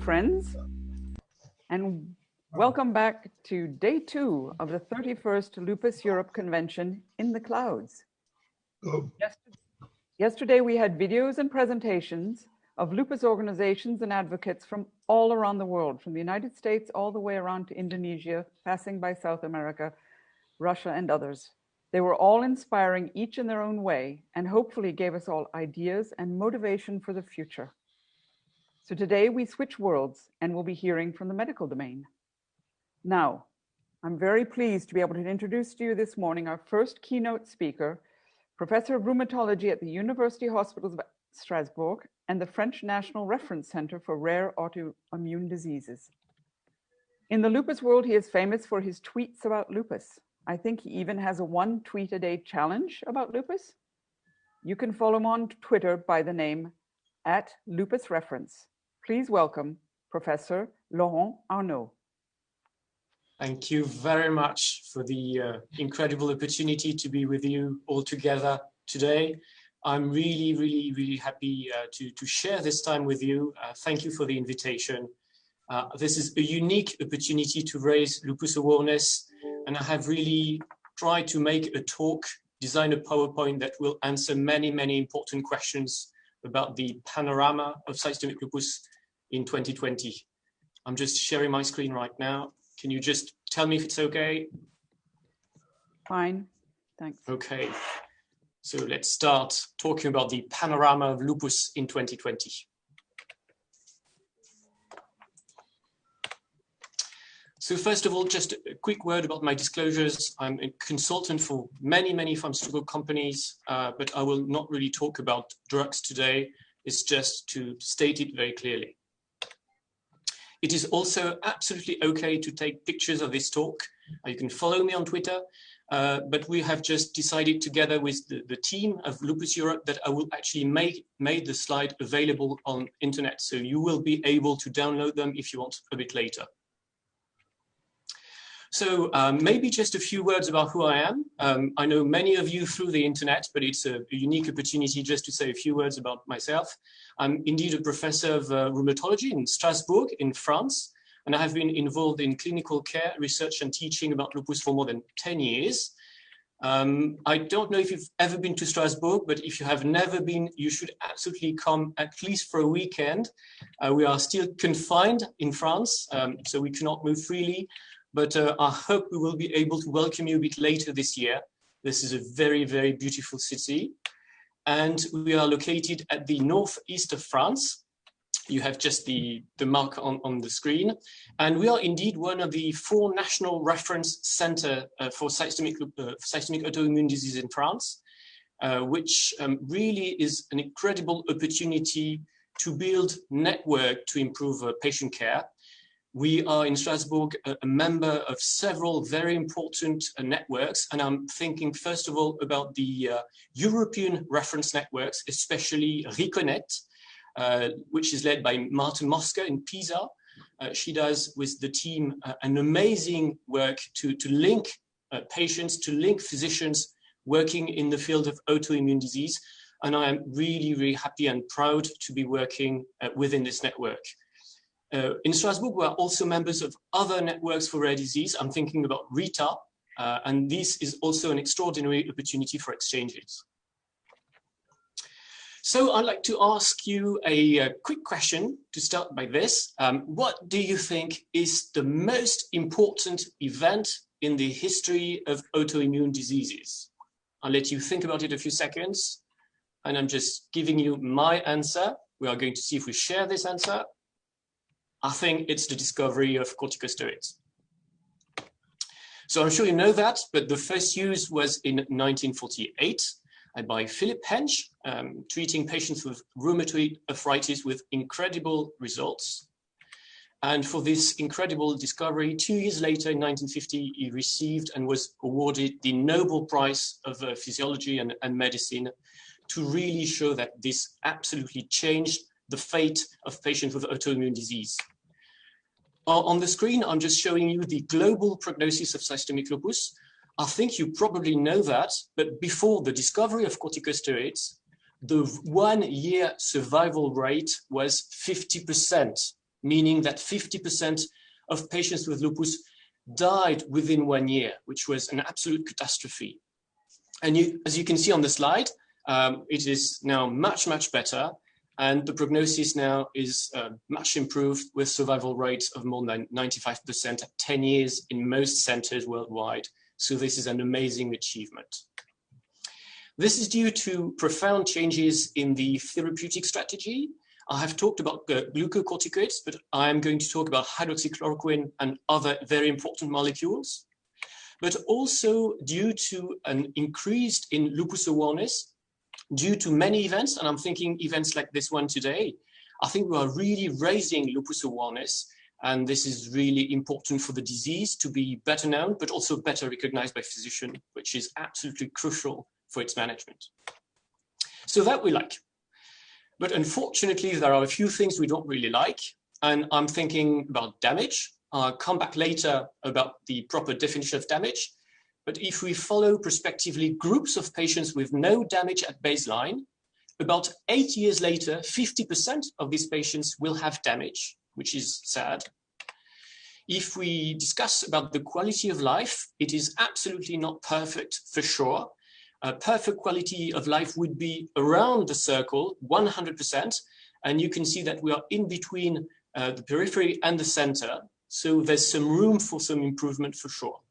friends, and welcome back to day 2 of the 31st Lupus Europe Convention in the clouds. Yesterday we had videos and presentations of lupus organizations and advocates from all around the world, from the United States all the way around to Indonesia, passing by South America, Russia, and others. They were all inspiring, each in their own way, and hopefully gave us all ideas and motivation for the future. So today we switch worlds and we'll be hearing from the medical domain. Now, I'm very pleased to be able to introduce to you this morning our first keynote speaker, Professor of Rheumatology at the University Hospitals of Strasbourg and the French National Reference Center for Rare Autoimmune Diseases. In the lupus world, he is famous for his tweets about lupus. I think he even has a 1 tweet a day challenge about lupus. You can follow him on Twitter by the name @LupusReference. Please welcome Professor Laurent Arnaud. Thank you very much for the incredible opportunity to be with you all together today. I'm really happy to share this time with you. Thank you for the invitation. This is a unique opportunity to raise lupus awareness, and I have really tried to make a talk, design a PowerPoint that will answer many important questions about the panorama of systemic lupus in 2020. I'm just sharing my screen right now. Can you just tell me if it's okay? Fine, thanks. Okay, so let's start talking about the panorama of lupus in 2020. So first of all, just a quick word about my disclosures. I'm a consultant for many pharmaceutical companies, but I will not really talk about drugs today. It's just to state it very clearly. It is also absolutely okay to take pictures of this talk. You can follow me on Twitter, but we have just decided together with the team of Lupus Europe that I will actually make the slide available on internet. So you will be able to download them if you want a bit later. So maybe just a few words about who I am. I know many of you through the internet, but it's a unique opportunity just to say a few words about myself. I'm indeed a professor of rheumatology in Strasbourg in France, and I have been involved in clinical care, research and teaching about lupus for more than 10 years. I don't know if you've ever been to Strasbourg, but if you have never been, you should absolutely come at least for a weekend. We are still confined in France, so we cannot move freely. But I hope we will be able to welcome you a bit later this year. This is a very beautiful city. And we are located at the northeast of France. You have just the mark on the screen. And we are indeed one of the 4 national reference centers for systemic autoimmune disease in France, which really is an incredible opportunity to build network to improve patient care. We are in Strasbourg a member of several very important networks, and I'm thinking first of all about the European reference networks, especially Reconnect, which is led by Marta Mosca in Pisa. She does with the team an amazing work to link patients, to link physicians working in the field of autoimmune disease, and I am really happy and proud to be working within this network. In Strasbourg, we are also members of other networks for rare disease. I'm thinking about RITA, and this is also an extraordinary opportunity for exchanges. So I'd like to ask you a quick question to start by this. What do you think is the most important event in the history of autoimmune diseases? I'll let you think about it a few seconds, and I'm just giving you my answer. We are going to see if we share this answer. I think it's the discovery of corticosteroids. So I'm sure you know that, but the first use was in 1948 by Philip Hench, treating patients with rheumatoid arthritis with incredible results. And for this incredible discovery, 2 years later, in 1950, he received and was awarded the Nobel Prize of Physiology and Medicine to really show that this absolutely changed the fate of patients with autoimmune disease. On the screen, I'm just showing you the global prognosis of systemic lupus. I think you probably know that, but before the discovery of corticosteroids, the 1-year survival rate was 50%. meaning that 50% of patients with lupus died within 1 year, which was an absolute catastrophe. And as you can see on the slide, it is now much, much better. And the prognosis now is much improved with survival rates of more than 95% at 10 years in most centers worldwide. So this is an amazing achievement. This is due to profound changes in the therapeutic strategy. I have talked about glucocorticoids, but I'm going to talk about hydroxychloroquine and other very important molecules, but also due to an increase in lupus awareness, due to many events, and I'm thinking events like this one today. I think we are really raising lupus awareness, and this is really important for the disease to be better known, but also better recognized by physicians, which is absolutely crucial for its management. So that we like. But unfortunately, there are a few things we don't really like, and I'm thinking about damage. I'll come back later about the proper definition of damage. But if we follow prospectively groups of patients with no damage at baseline, about 8 years later, 50% of these patients will have damage, which is sad. If we discuss about the quality of life, it is absolutely not perfect for sure. Perfect quality of life would be around the circle, 100%. And you can see that we are in between the periphery and the center. So there's some room for some improvement for sure.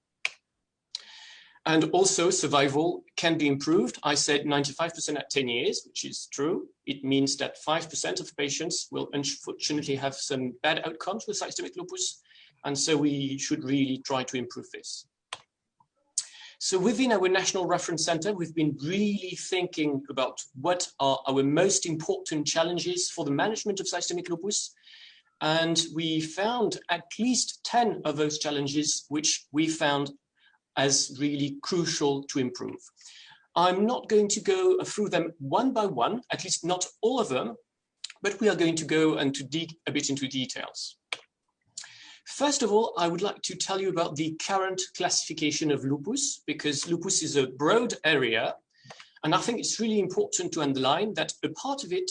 And also survival can be improved. I said 95% at 10 years, which is true. It means that 5% of patients will unfortunately have some bad outcomes with systemic lupus. And so we should really try to improve this. So within our National Reference Center, we've been really thinking about what are our most important challenges for the management of systemic lupus. And we found at least 10 of those challenges, which we found as really crucial to improve. I'm not going to go through them one by one, at least not all of them, but we are going to go and to dig a bit into details. First of all, I would like to tell you about the current classification of lupus, because lupus is a broad area. And I think it's really important to underline that a part of it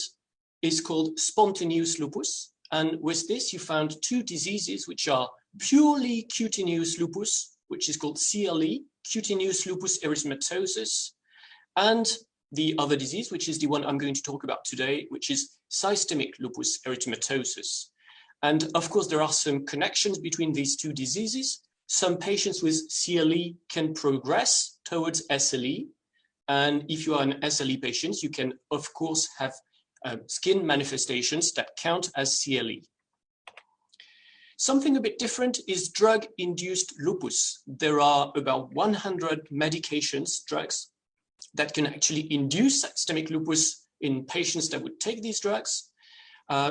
is called spontaneous lupus. And with this, you found two diseases which are purely cutaneous lupus, which is called CLE, cutaneous lupus erythematosus, and the other disease, which is the one I'm going to talk about today, which is systemic lupus erythematosus. And of course, there are some connections between these two diseases. Some patients with CLE can progress towards SLE. And if you are an SLE patient, you can, of course, have skin manifestations that count as CLE. Something a bit different is drug-induced lupus. There are about 100 medications, drugs, that can actually induce systemic lupus in patients that would take these drugs.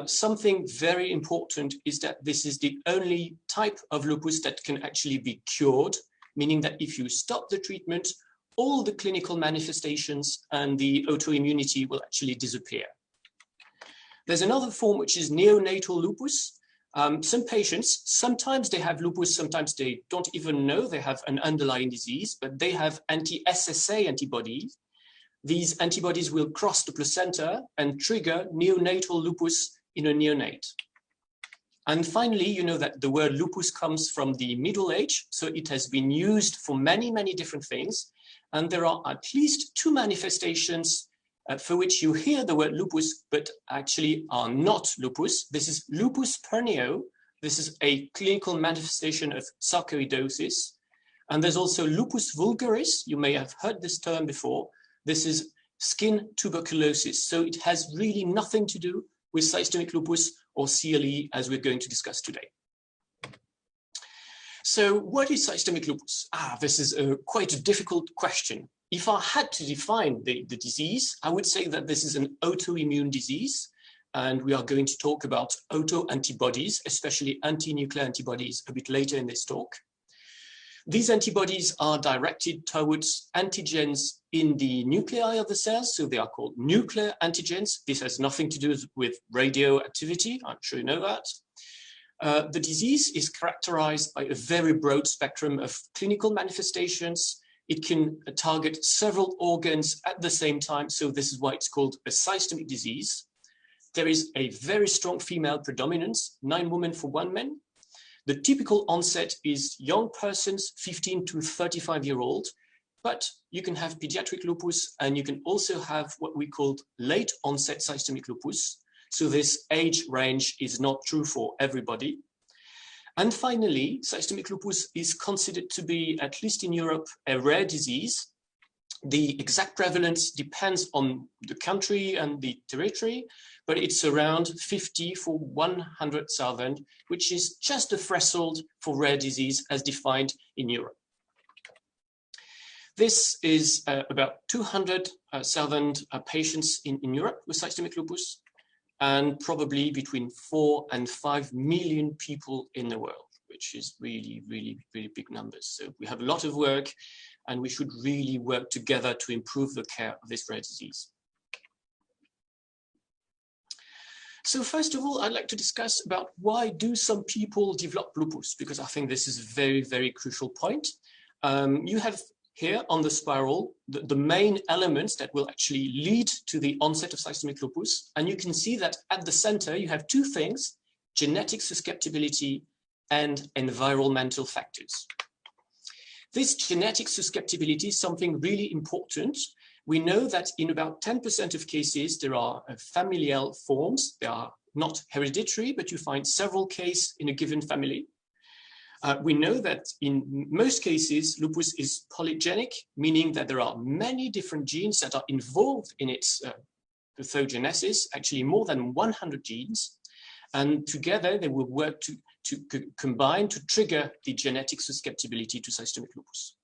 Something very important is that this is the only type of lupus that can actually be cured, meaning that if you stop the treatment, all the clinical manifestations and the autoimmunity will actually disappear. There's another form which is neonatal lupus. Some patients, sometimes they have lupus, sometimes they don't even know they have an underlying disease, but they have anti-SSA antibodies. These antibodies will cross the placenta and trigger neonatal lupus in a neonate. And finally, you know that the word lupus comes from the Middle Age, so it has been used for many, many different things. And there are at least two manifestations for which you hear the word lupus, but actually are not lupus. This is lupus pernio. This is a clinical manifestation of sarcoidosis. And there's also lupus vulgaris. You may have heard this term before. This is skin tuberculosis. So it has really nothing to do with systemic lupus or CLE, as we're going to discuss today. So what is systemic lupus? This is quite a difficult question. If I had to define the disease, I would say that this is an autoimmune disease. And we are going to talk about autoantibodies, especially anti-nuclear antibodies, a bit later in this talk. These antibodies are directed towards antigens in the nuclei of the cells, so they are called nuclear antigens. This has nothing to do with radioactivity, I'm sure you know that. The disease is characterized by a very broad spectrum of clinical manifestations. It can target several organs at the same time, so this is why it's called a systemic disease. there is a very strong female predominance, 9 women for 1 man. The typical onset is young persons, 15 to 35-year-old, but you can have pediatric lupus and you can also have what we call late onset systemic lupus. So this age range is not true for everybody. And finally, systemic lupus is considered to be, at least in Europe, a rare disease. The exact prevalence depends on the country and the territory, but it's around 50 for 100,000, which is just the threshold for rare disease as defined in Europe. This is about 200,000 patients in Europe with systemic lupus, and probably between 4 and 5 million people in the world, which is really, really, really big numbers. So we have a lot of work, and we should really work together to improve the care of this rare disease. So first of all, I'd like to discuss about why do some people develop lupus, because I think this is a very, very crucial point. You have here on the spiral the main elements that will actually lead to the onset of systemic lupus. And you can see that at the center, you have 2 things: genetic susceptibility and environmental factors. This genetic susceptibility is something really important. We know that in about 10% of cases, there are familial forms. They are not hereditary, but you find several cases in a given family. We know that in most cases, lupus is polygenic, meaning that there are many different genes that are involved in its pathogenesis, actually more than 100 genes. And together, they will work to combine to trigger the genetic susceptibility to systemic lupus.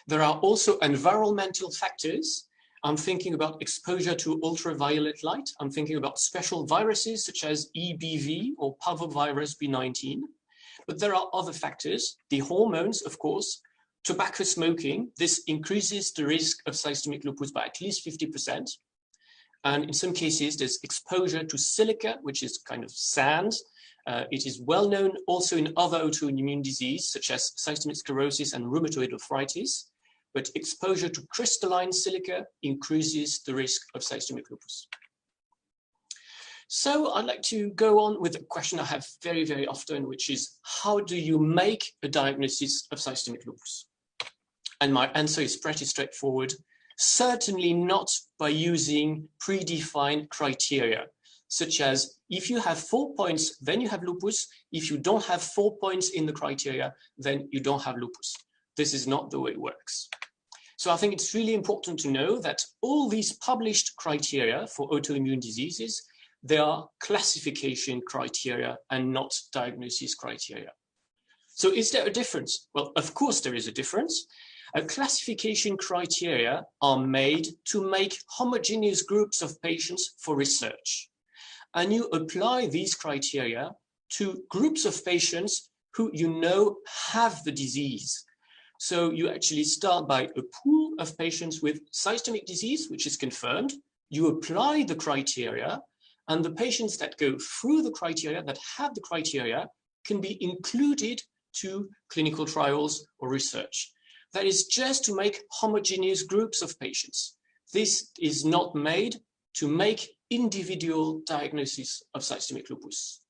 There are also environmental factors. I'm thinking about exposure to ultraviolet light. I'm thinking about special viruses such as EBV or parvovirus B19. But there are other factors, the hormones, of course, tobacco smoking. This increases the risk of systemic lupus by at least 50%. And in some cases, there's exposure to silica, which is kind of sand. It is well known also in other autoimmune diseases, such as systemic sclerosis and rheumatoid arthritis. But exposure to crystalline silica increases the risk of systemic lupus. So I'd like to go on with a question I have very, very often, which is, how do you make a diagnosis of systemic lupus? And my answer is pretty straightforward. Certainly not by using predefined criteria, such as if you have 4 points, then you have lupus. If you don't have 4 points in the criteria, then you don't have lupus. This is not the way it works. So I think it's really important to know that all these published criteria for autoimmune diseases, they are classification criteria and not diagnosis criteria. So is there a difference? Well, of course there is a difference. Classification criteria are made to make homogeneous groups of patients for research. And you apply these criteria to groups of patients who you know have the disease. So you actually start by a pool of patients with systemic disease, which is confirmed. You apply the criteria, and the patients that go through the criteria, that have the criteria, can be included to clinical trials or research. That is just to make homogeneous groups of patients. This is not made to make individual diagnosis of systemic lupus.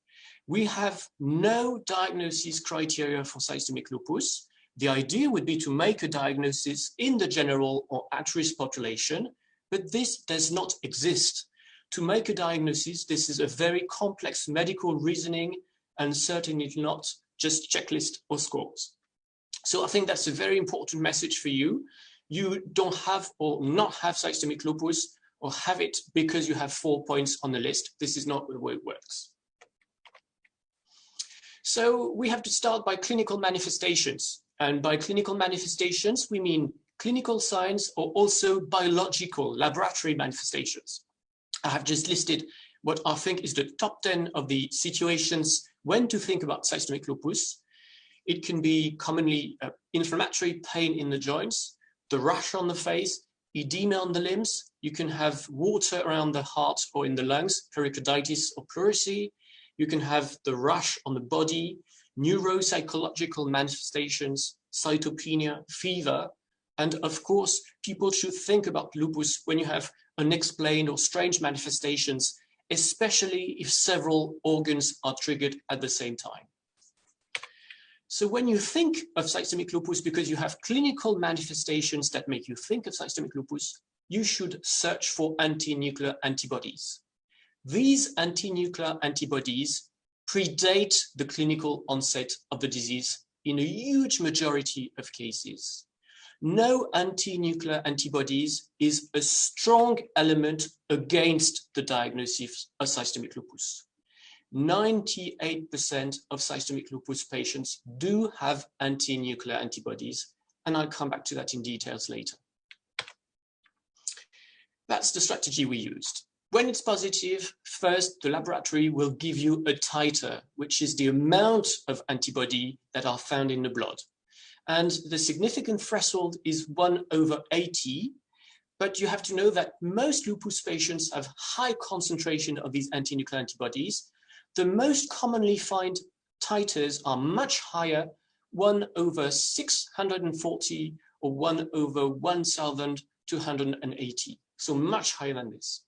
We have no diagnosis criteria for systemic lupus. The idea would be to make a diagnosis in the general or at-risk population, but this does not exist. To make a diagnosis, this is a very complex medical reasoning and certainly not just checklist or scores. So I think that's a very important message for you. You don't have or not have systemic lupus or have it because you have 4 points on the list. This is not the way it works. So we have to start by clinical manifestations. And by clinical manifestations, we mean clinical signs or also biological laboratory manifestations. I have just listed what I think is the top 10 of the situations when to think about systemic lupus. It can be commonly inflammatory pain in the joints, the rash on the face, edema on the limbs. You can have water around the heart or in the lungs, pericarditis or pleurisy. You can have the rash on the body, neuropsychological manifestations, cytopenia, fever, And of course, people should think about lupus when you have unexplained or strange manifestations, especially if several organs are triggered at the same time. So when you think of systemic lupus, because you have clinical manifestations that make you think of systemic lupus, you should search for anti-nuclear antibodies. These anti-nuclear antibodies predate the clinical onset of the disease in a huge majority of cases. No anti-nuclear antibodies is a strong element against the diagnosis of systemic lupus. 98% of systemic lupus patients do have anti-nuclear antibodies, and I'll come back to that in details later. That's the strategy we used. When it's positive, first the laboratory will give you a titer, which is the amount of antibody that are found in the blood. And the significant threshold is 1/80, but you have to know that most lupus patients have high concentration of these anti-nuclear antibodies. The most commonly found titers are much higher, 1/640 or 1/1280, so much higher than this.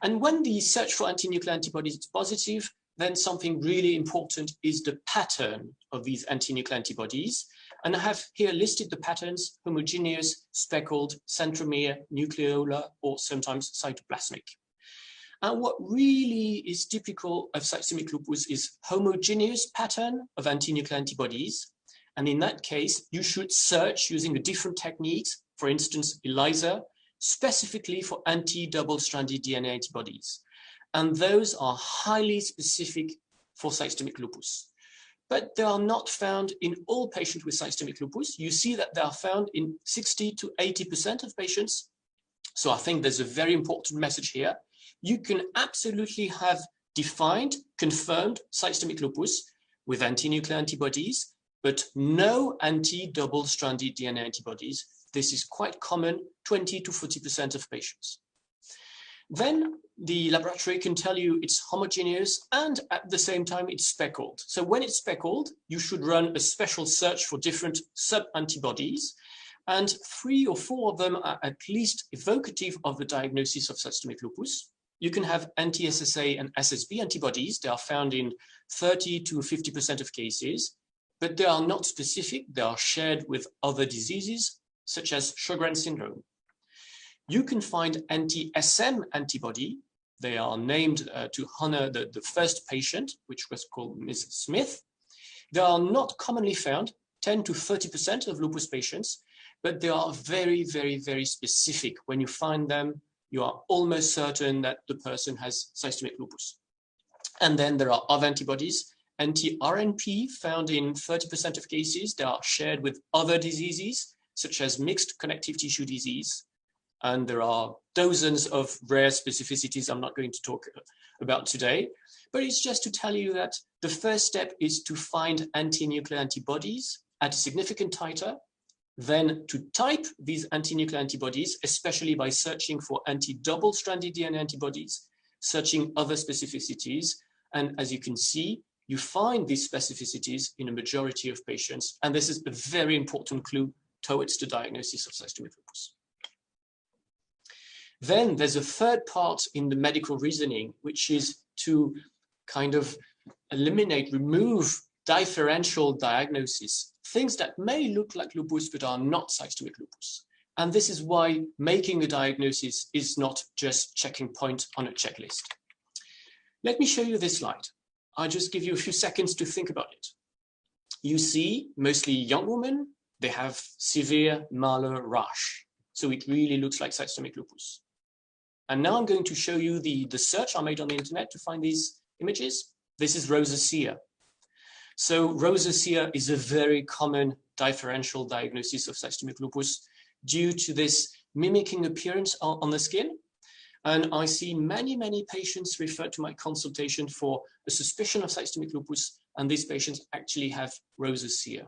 And when the search for anti-nuclear antibodies is positive, then something really important is the pattern of these anti-nuclear antibodies. And I have here listed the patterns: homogeneous, speckled, centromere, nucleolar, or sometimes cytoplasmic. And what really is typical of systemic lupus is homogeneous pattern of anti-nuclear antibodies. And in that case, you should search using a different techniques, for instance, ELISA, specifically for anti-double-stranded DNA antibodies. And those are highly specific for systemic lupus. But they are not found in all patients with systemic lupus. You see that they are found in 60 to 80% of patients. So I think there's a very important message here. You can absolutely have defined, confirmed systemic lupus with anti-nuclear antibodies, but no anti-double-stranded DNA antibodies. This is quite common, 20 to 40% of patients. Then the laboratory can tell you it's homogeneous and at the same time it's speckled. So when it's speckled, you should run a special search for different sub-antibodies, and 3 or 4 of them are at least evocative of the diagnosis of systemic lupus. You can have anti-SSA and SSB antibodies. They are found in 30 to 50% of cases, but they are not specific. They are shared with other diseases, such as Sjogren's syndrome. You can find anti-SM antibody. They are named to honor the first patient, which was called Ms. Smith. They are not commonly found, 10 to 30% of lupus patients, but they are very, very, very specific. When you find them, you are almost certain that the person has systemic lupus. And then there are other antibodies, anti-RNP, found in 30% of cases. They are shared with other diseases, such as mixed connective tissue disease. And there are dozens of rare specificities I'm not going to talk about today, but it's just to tell you that the first step is to find anti-nuclear antibodies at a significant titer, then to type these anti-nuclear antibodies, especially by searching for anti-double-stranded DNA antibodies, searching other specificities. And as you can see, you find these specificities in a majority of patients. And this is a very important clue towards the diagnosis of systemic lupus. Then there's a third part in the medical reasoning, which is to kind of remove differential diagnosis, things that may look like lupus but are not systemic lupus. And this is why making a diagnosis is not just checking point on a checklist. Let me show you this slide. I'll just give you a few seconds to think about it. You see mostly young women, they have severe malar rash. So it really looks like systemic lupus. And now I'm going to show you the search I made on the internet to find these images. This is rosacea. So rosacea is a very common differential diagnosis of systemic lupus due to this mimicking appearance on the skin. And I see many, many patients referred to my consultation for a suspicion of systemic lupus, and these patients actually have rosacea.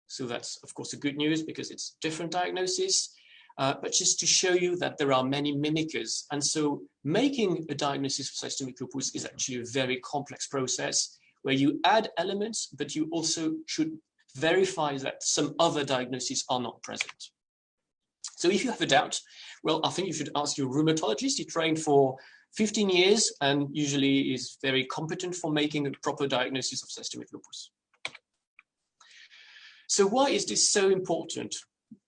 So that's, of course, a good news because it's a different diagnosis, but just to show you that there are many mimickers. And so making a diagnosis of systemic lupus is actually a very complex process where you add elements, but you also should verify that some other diagnoses are not present. So if you have a doubt, well, I think you should ask your rheumatologist. He trained for 15 years and usually is very competent for making a proper diagnosis of systemic lupus. So why is this so important?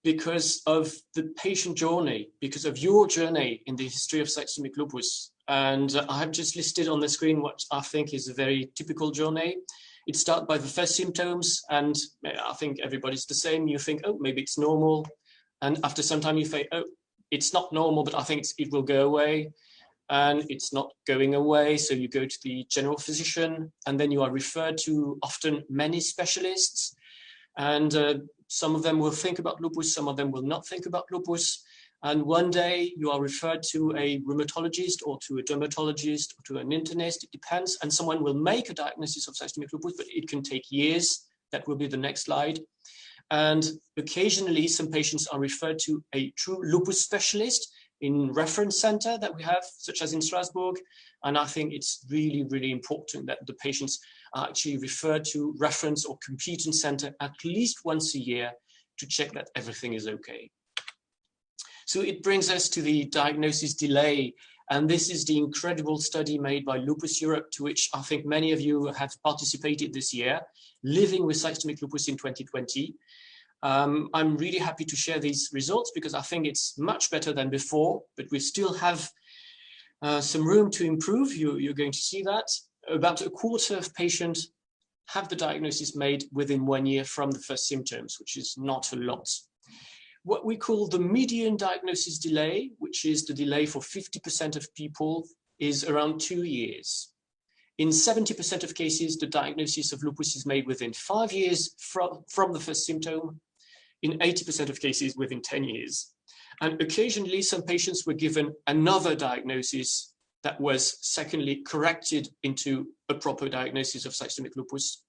Because of the patient journey, because of your journey in the history of systemic lupus. And I have just listed on the screen what I think is a very typical journey. It starts by the first symptoms, and I think everybody's the same. You think, oh, maybe it's normal. And after some time you think, oh, it's not normal, but I think it will go away. And it's not going away. So you go to the general physician, and then you are referred to often many specialists. And some of them will think about lupus, some of them will not think about lupus. And one day you are referred to a rheumatologist or to a dermatologist or to an internist, it depends. And someone will make a diagnosis of systemic lupus, but it can take years. That will be the next slide. And occasionally some patients are referred to a true lupus specialist in reference center that we have, such as in Strasbourg. And I think it's really, really important that the patients are actually referred to reference or competent center at least once a year to check that everything is okay. So it brings us to the diagnosis delay. And this is the incredible study made by Lupus Europe, to which I think many of you have participated this year, living with systemic lupus in 2020. I'm really happy to share these results because I think it's much better than before, but we still have some room to improve. You're going to see that. About a quarter of patients have the diagnosis made within 1 year from the first symptoms, which is not a lot. What we call the median diagnosis delay, which is the delay for 50% of people, is around 2 years. In 70% of cases, the diagnosis of lupus is made within 5 years from the first symptom. In 80% of cases, within 10 years. And occasionally, some patients were given another diagnosis that was secondly corrected into a proper diagnosis of systemic lupus.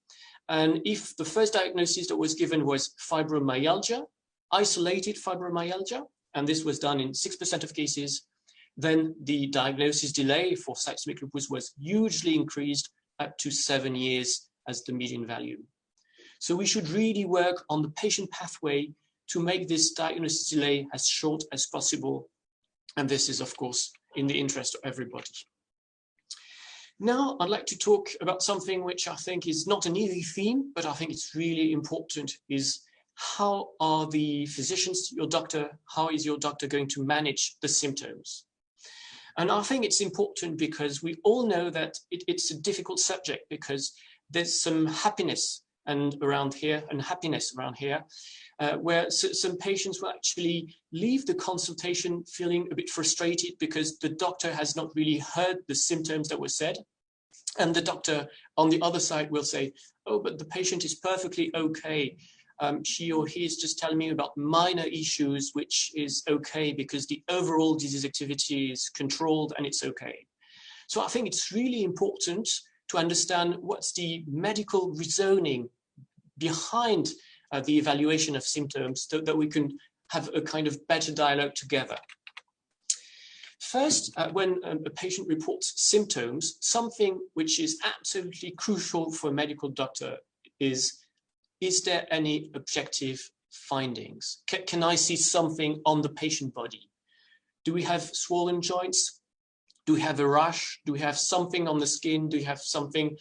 And if the first diagnosis that was given was fibromyalgia, isolated fibromyalgia, and this was done in 6% of cases, then the diagnosis delay for systemic lupus was hugely increased up to 7 years as the median value. So we should really work on the patient pathway to make this diagnosis delay as short as possible. And this is, of course, in the interest of everybody. Now, I'd like to talk about something which I think is not an easy theme, but I think it's really important, is how are the physicians, your doctor, how is your doctor going to manage the symptoms? And I think it's important because we all know that it's a difficult subject because there's some happiness around here, where some patients will actually leave the consultation feeling a bit frustrated because the doctor has not really heard the symptoms that were said. And the doctor on the other side will say, oh, but the patient is perfectly okay. She or he is just telling me about minor issues, which is okay because the overall disease activity is controlled and it's okay. So I think it's really important to understand what's the medical reasoning behind the evaluation of symptoms so that we can have a kind of better dialogue together. First, when a patient reports symptoms, something which is absolutely crucial for a medical doctor is there any objective findings? Can I see something on the patient body? Do we have swollen joints? Do we have a rash? Do we have something on the skin? Do we have something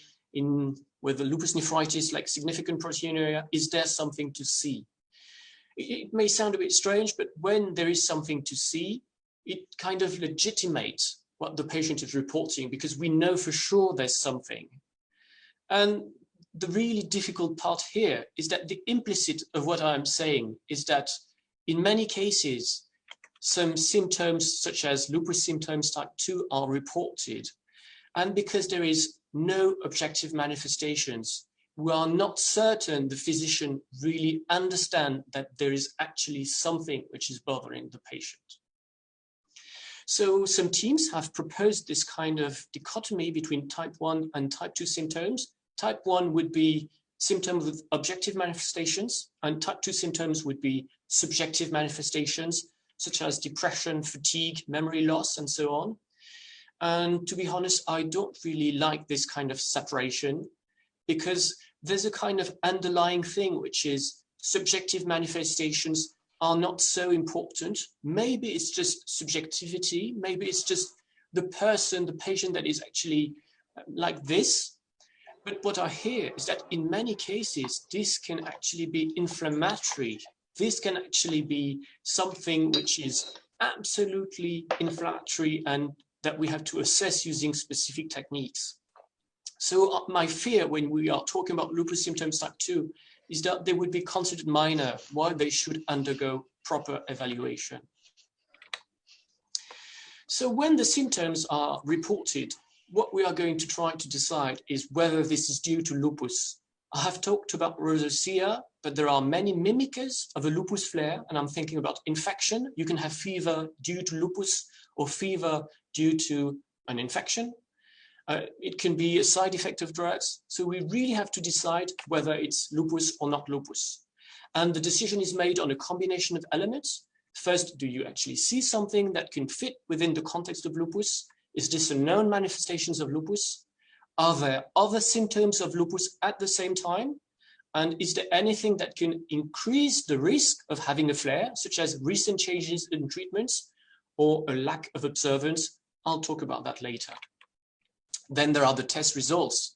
with the lupus nephritis, like significant proteinuria? Is there something to see? It may sound a bit strange, but when there is something to see, it kind of legitimates what the patient is reporting because we know for sure there's something. And the really difficult part here is that the implicit of what I'm saying is that in many cases, some symptoms such as lupus symptoms type 2 are reported. And because there is no objective manifestations, we are not certain the physician really understands that there is actually something which is bothering the patient. So some teams have proposed this kind of dichotomy between type 1 and type 2 symptoms. Type 1 would be symptoms with objective manifestations, and type 2 symptoms would be subjective manifestations, such as depression, fatigue, memory loss, and so on. And to be honest, I don't really like this kind of separation because there's a kind of underlying thing, which is subjective manifestations are not so important. Maybe it's just subjectivity. Maybe it's just the person, the patient that is actually like this. But what I hear is that in many cases, this can actually be inflammatory. This can actually be something which is absolutely inflammatory and that we have to assess using specific techniques. So my fear when we are talking about lupus symptoms type 2 is that they would be considered minor while they should undergo proper evaluation. So when the symptoms are reported, what we are going to try to decide is whether this is due to lupus. I have talked about rosacea, but there are many mimickers of a lupus flare, and I'm thinking about infection. You can have fever due to lupus or fever due to an infection. It can be a side effect of drugs. So we really have to decide whether it's lupus or not lupus. And the decision is made on a combination of elements. First, do you actually see something that can fit within the context of lupus? Is this a known manifestations of lupus? Are there other symptoms of lupus at the same time? And is there anything that can increase the risk of having a flare, such as recent changes in treatments or a lack of observance? I'll talk about that later. Then there are the test results.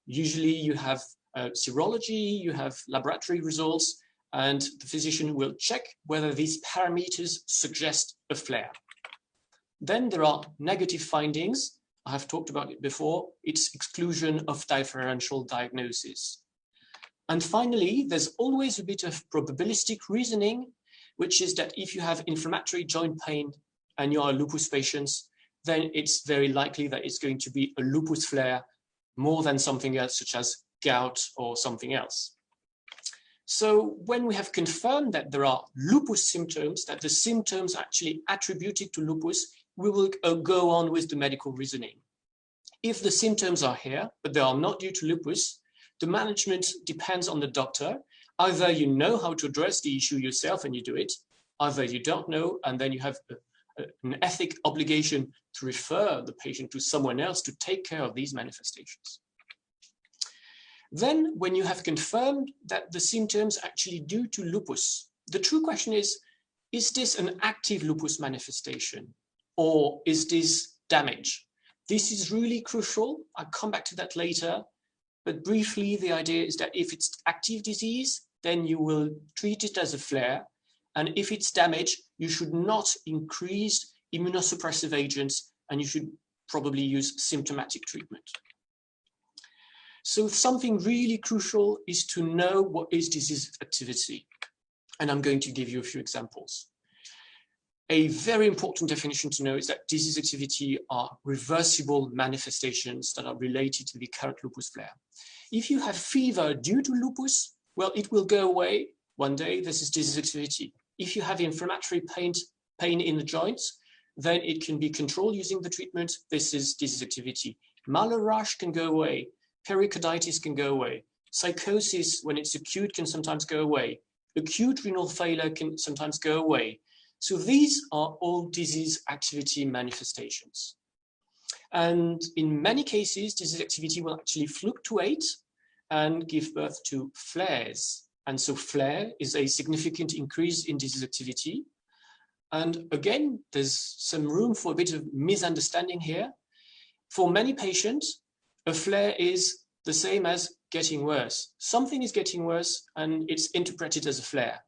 Usually you have serology, you have laboratory results, and the physician will check whether these parameters suggest a flare. Then there are negative findings. I have talked about it before. It's exclusion of differential diagnosis. And finally, there's always a bit of probabilistic reasoning, which is that if you have inflammatory joint pain and you are a lupus patient, then it's very likely that it's going to be a lupus flare more than something else, such as gout or something else. So when we have confirmed that there are lupus symptoms, that the symptoms are actually attributed to lupus, we will go on with the medical reasoning. If the symptoms are here, but they are not due to lupus, the management depends on the doctor. Either you know how to address the issue yourself and you do it, either you don't know, and then you have an ethic obligation to refer the patient to someone else to take care of these manifestations. Then, when you have confirmed that the symptoms are actually due to lupus, the true question is this an active lupus manifestation or is this damage? This is really crucial. I'll come back to that later. But briefly, the idea is that if it's active disease, then you will treat it as a flare. And if it's damage, you should not increase immunosuppressive agents and you should probably use symptomatic treatment. So something really crucial is to know what is disease activity. And I'm going to give you a few examples. A very important definition to know is that disease activity are reversible manifestations that are related to the current lupus flare. If you have fever due to lupus, well, it will go away one day. This is disease activity. If you have inflammatory pain in the joints, then it can be controlled using the treatment. This is disease activity. Malar rash can go away. Pericarditis can go away. Psychosis, when it's acute, can sometimes go away. Acute renal failure can sometimes go away. So these are all disease activity manifestations. And in many cases, disease activity will actually fluctuate and give birth to flares. And so flare is a significant increase in disease activity. And again, there's some room for a bit of misunderstanding here. For many patients, a flare is the same as getting worse. Something is getting worse and it's interpreted as a flare.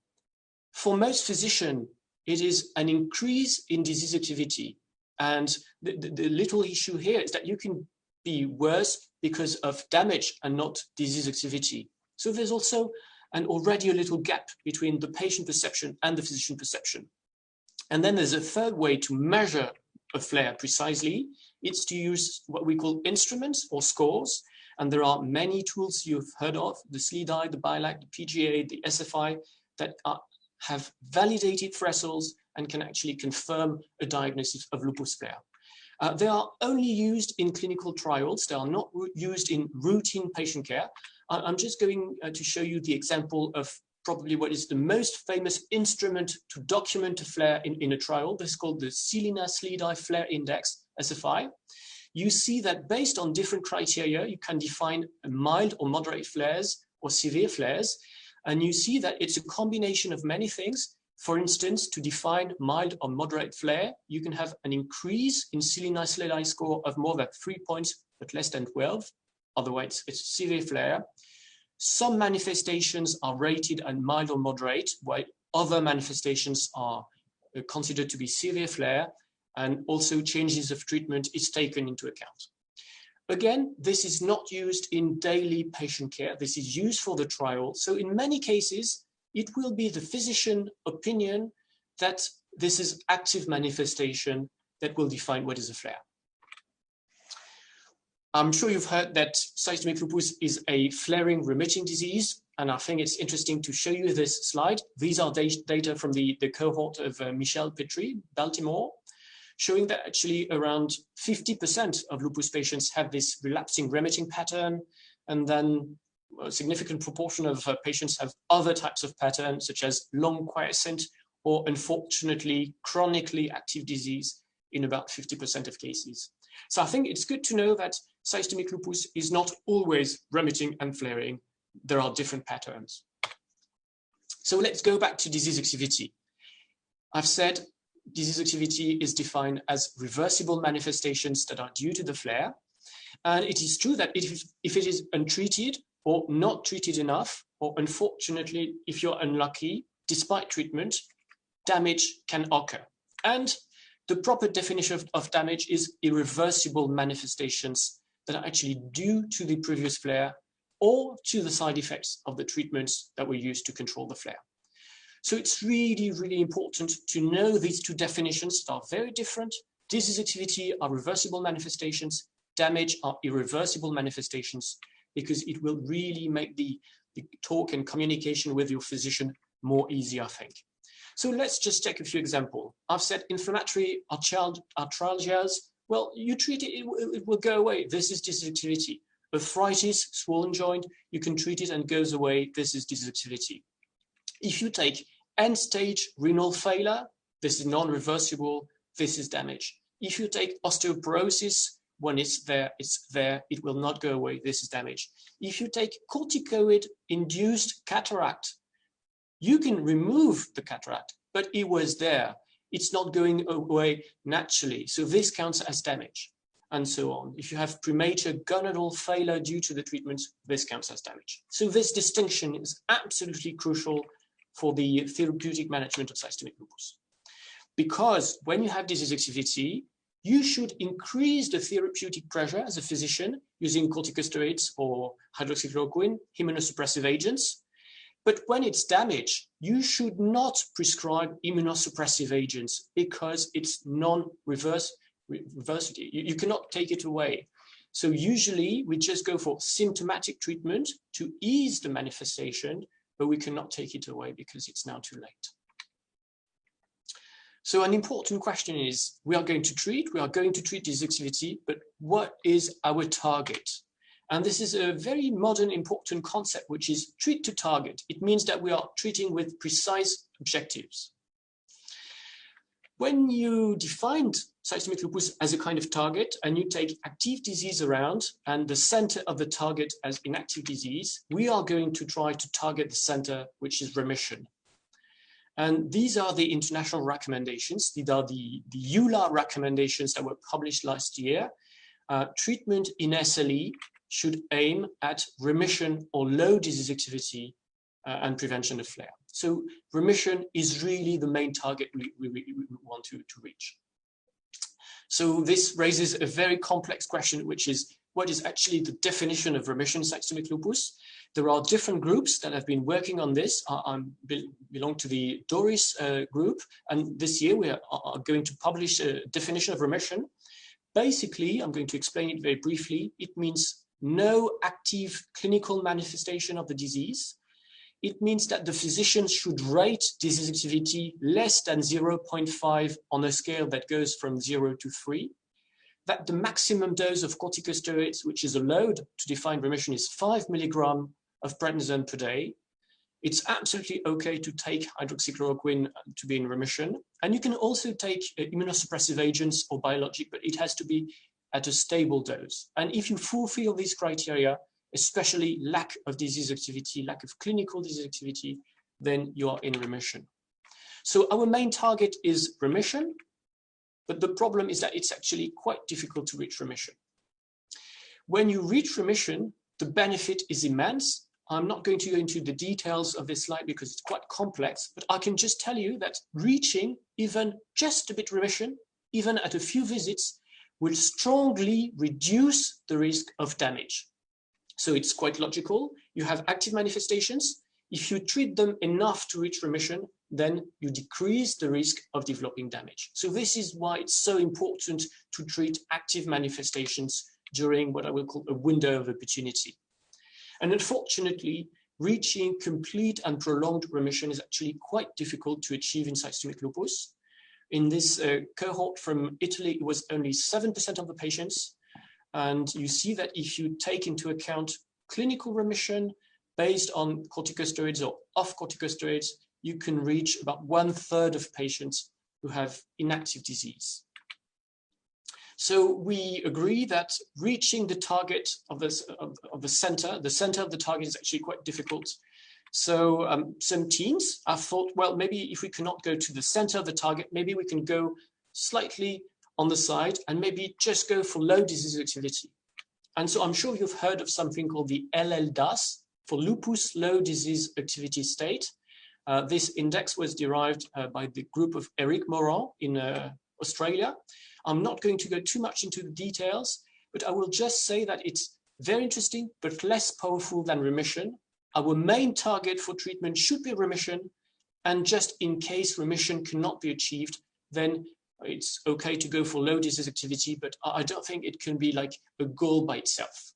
For most physicians, it is an increase in disease activity. And the little issue here is that you can be worse because of damage and not disease activity. So there's also already a little gap between the patient perception and the physician perception. And then there's a third way to measure a flare precisely. It's to use what we call instruments or scores. And there are many tools you've heard of, the SLEDAI, the BILAC, the PGA, the SFI, that have validated thresholds and can actually confirm a diagnosis of lupus flare. They are only used in clinical trials. They are not used in routine patient care. I'm just going to show you the example of probably what is the most famous instrument to document a flare in a trial. This is called the Selena SLEDAI Flare Index, SFI. You see that based on different criteria, you can define mild or moderate flares or severe flares. And you see that it's a combination of many things. For instance, to define mild or moderate flare, you can have an increase in selenium score of more than 3 points, but less than 12. Otherwise, it's severe flare. Some manifestations are rated as mild or moderate, while other manifestations are considered to be severe flare, and also changes of treatment is taken into account. Again, this is not used in daily patient care. This is used for the trial. So in many cases, it will be the physician opinion that this is active manifestation that will define what is a flare. I'm sure you've heard that systemic lupus is a flaring remitting disease, and I think it's interesting to show you this slide. These are data from the cohort of Michelle Petrie, Baltimore, showing that actually around 50% of lupus patients have this relapsing remitting pattern, and then a significant proportion of patients have other types of patterns, such as long quiescent or unfortunately chronically active disease in about 50% of cases. So I think it's good to know that systemic lupus is not always remitting and flaring. There are different patterns. So let's go back to disease activity. I've said disease activity is defined as reversible manifestations that are due to the flare. And it is true that if it is untreated or not treated enough, or unfortunately, if you're unlucky, despite treatment, damage can occur. And the proper definition of damage is irreversible manifestations that are actually due to the previous flare or to the side effects of the treatments that were used to control the flare. So it's really, really important to know these two definitions that are very different. Disease activity are reversible manifestations, damage are irreversible manifestations, because it will really make the talk and communication with your physician more easy, I think. So let's just take a few examples. I've said inflammatory arthralgias. Well, you treat it, it will go away. This is disease activity. Arthritis, swollen joint, you can treat it and it goes away. This is disease activity. If you take end-stage renal failure, this is non-reversible. This is damage. If you take osteoporosis, when it's there, it will not go away. This is damage. If you take corticoid-induced cataract, you can remove the cataract, but it was there. It's not going away naturally. So this counts as damage, and so on. If you have premature gonadal failure due to the treatment, this counts as damage. So this distinction is absolutely crucial for the therapeutic management of systemic lupus. Because when you have disease activity, you should increase the therapeutic pressure as a physician using corticosteroids or hydroxychloroquine, immunosuppressive agents. But when it's damage, you should not prescribe immunosuppressive agents because it's non-reversible. You cannot take it away. So usually we just go for symptomatic treatment to ease the manifestation, but we cannot take it away because it's now too late. So an important question is, we are going to treat disease activity, but what is our target? And this is a very modern, important concept, which is treat to target. It means that we are treating with precise objectives. When you defined systemic lupus as a kind of target and you take active disease around and the center of the target as inactive disease, we are going to try to target the center, which is remission. And these are the international recommendations. These are the EULAR recommendations that were published last year. Treatment in SLE should aim at remission or low disease activity and prevention of flare. So remission is really the main target we want to reach. So this raises a very complex question, which is, what is actually the definition of remission in systemic lupus? There are different groups that have been working on this. I belong to the DORIS group, and this year we are going to publish a definition of remission. Basically, I'm going to explain it very briefly. It means no active clinical manifestation of the disease. It means that the physician should rate disease activity less than 0.5 on a scale that goes from 0 to 3. That the maximum dose of corticosteroids, which is allowed to define remission, is 5 milligrams of prednisone per day. It's absolutely okay to take hydroxychloroquine to be in remission. And you can also take immunosuppressive agents or biologic, but it has to be at a stable dose. And if you fulfill these criteria, especially lack of disease activity, lack of clinical disease activity, then you are in remission. So our main target is remission, but the problem is that it's actually quite difficult to reach remission. When you reach remission, the benefit is immense. I'm not going to go into the details of this slide because it's quite complex, but I can just tell you that reaching even just a bit remission, even at a few visits, will strongly reduce the risk of damage. So it's quite logical. You have active manifestations. If you treat them enough to reach remission, then you decrease the risk of developing damage. So this is why it's so important to treat active manifestations during what I will call a window of opportunity. And unfortunately, reaching complete and prolonged remission is actually quite difficult to achieve in systemic lupus. In this cohort from Italy, it was only 7% of the patients. And you see that if you take into account clinical remission based on corticosteroids or off corticosteroids, you can reach about 1/3 of patients who have inactive disease. So we agree that reaching the target of the center of the target is actually quite difficult. So some teams have thought, well, maybe if we cannot go to the center of the target, maybe we can go slightly on the side and maybe just go for low disease activity. And so I'm sure you've heard of something called the LLDAS, for lupus low disease activity state. This index was derived by the group of Eric Moran in Australia. I'm not going to go too much into the details, but I will just say that it's very interesting, but less powerful than remission. Our main target for treatment should be remission, and just in case remission cannot be achieved, then it's okay to go for low disease activity, but I don't think it can be like a goal by itself.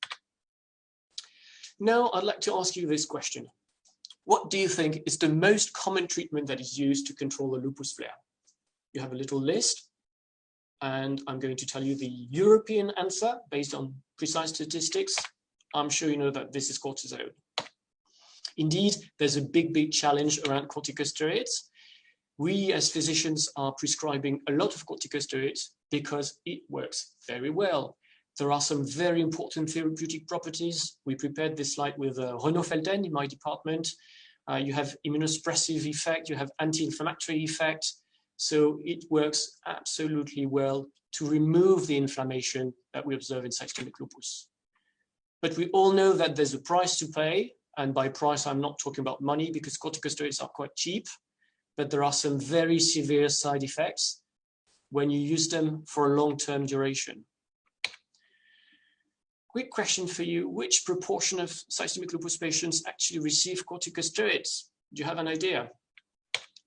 Now, I'd like to ask you this question. What do you think is the most common treatment that is used to control the lupus flare? You have a little list, and I'm going to tell you the European answer based on precise statistics. I'm sure you know that this is cortisone. Indeed, there's a big challenge around corticosteroids. We as physicians are prescribing a lot of corticosteroids because it works very well. There are some very important therapeutic properties. We prepared this slide with Renaud Felten in my department. You have immunosuppressive effect, you have anti-inflammatory effect. So it works absolutely well to remove the inflammation that we observe in systemic lupus. But we all know that there's a price to pay. And by price, I'm not talking about money because corticosteroids are quite cheap, but there are some very severe side effects when you use them for a long-term duration. Quick question for you, which proportion of systemic lupus patients actually receive corticosteroids? Do you have an idea?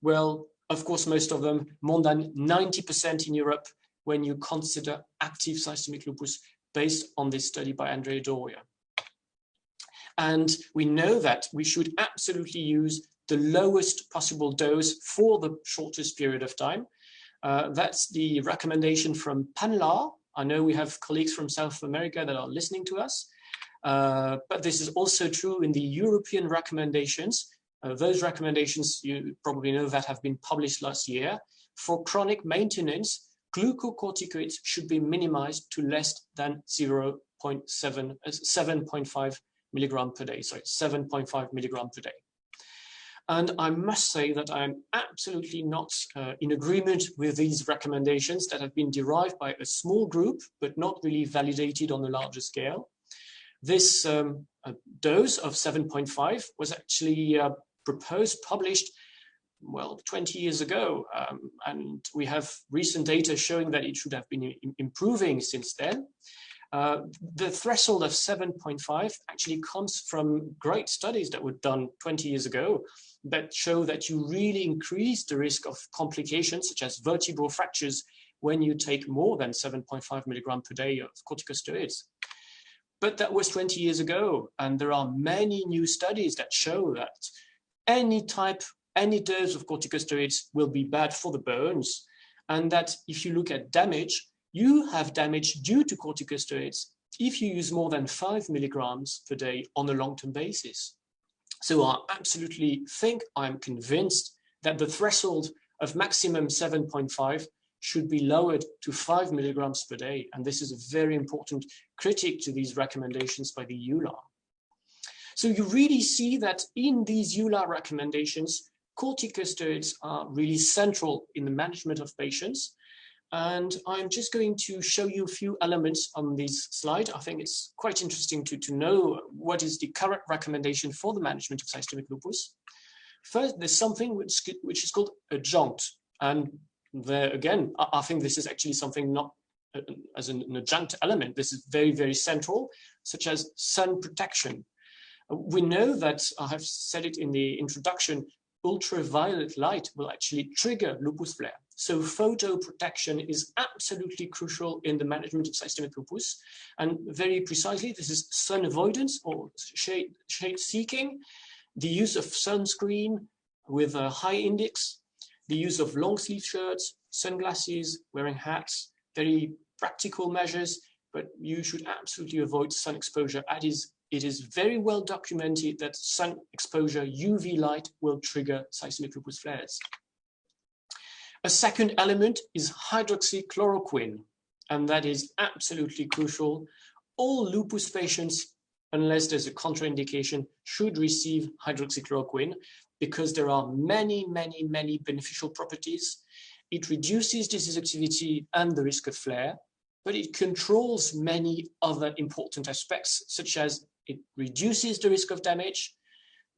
Well, of course, most of them, more than 90% in Europe, when you consider active systemic lupus based on this study by Andrea Doria. And we know that we should absolutely use the lowest possible dose for the shortest period of time. That's the recommendation from Panorama. I know we have colleagues from South America that are listening to us, but this is also true in the European recommendations. Those recommendations, you probably know, that have been published last year. For chronic maintenance, glucocorticoids should be minimized to less than 7.5 milligram per day, sorry, 7.5 milligram per day. And I must say that I'm absolutely not in agreement with these recommendations that have been derived by a small group, but not really validated on a larger scale. This dose of 7.5 was actually published, well, 20 years ago. And we have recent data showing that it should have been improving since then. The threshold of 7.5 actually comes from great studies that were done 20 years ago that show that you really increase the risk of complications such as vertebral fractures when you take more than 7.5 milligram per day of corticosteroids. But that was 20 years ago, and there are many new studies that show that any dose of corticosteroids will be bad for the bones, and that if you look at damage, you have damage due to corticosteroids if you use more than 5 milligrams per day on a long-term basis. So I absolutely think, I'm convinced that the threshold of maximum 7.5 should be lowered to 5 milligrams per day. And this is a very important critique to these recommendations by the EULAR. So you really see that in these EULAR recommendations, corticosteroids are really central in the management of patients. And I'm just going to show you a few elements on this slide. I think it's quite interesting to know what is the current recommendation for the management of systemic lupus. First, there's something which is called adjunct. And there again, I think this is actually something not as an adjunct element. This is very, very central, such as sun protection. We know that, I have said it in the introduction, ultraviolet light will actually trigger lupus flare. So photo protection is absolutely crucial in the management of systemic lupus. And very precisely, this is sun avoidance or shade seeking, the use of sunscreen with a high index, the use of long sleeve shirts, sunglasses, wearing hats, very practical measures, but you should absolutely avoid sun exposure. It is very well documented that sun exposure, UV light, will trigger systemic lupus flares. A second element is hydroxychloroquine, and that is absolutely crucial. All lupus patients, unless there's a contraindication, should receive hydroxychloroquine because there are many, many, many beneficial properties. It reduces disease activity and the risk of flare, but it controls many other important aspects, such as it reduces the risk of damage.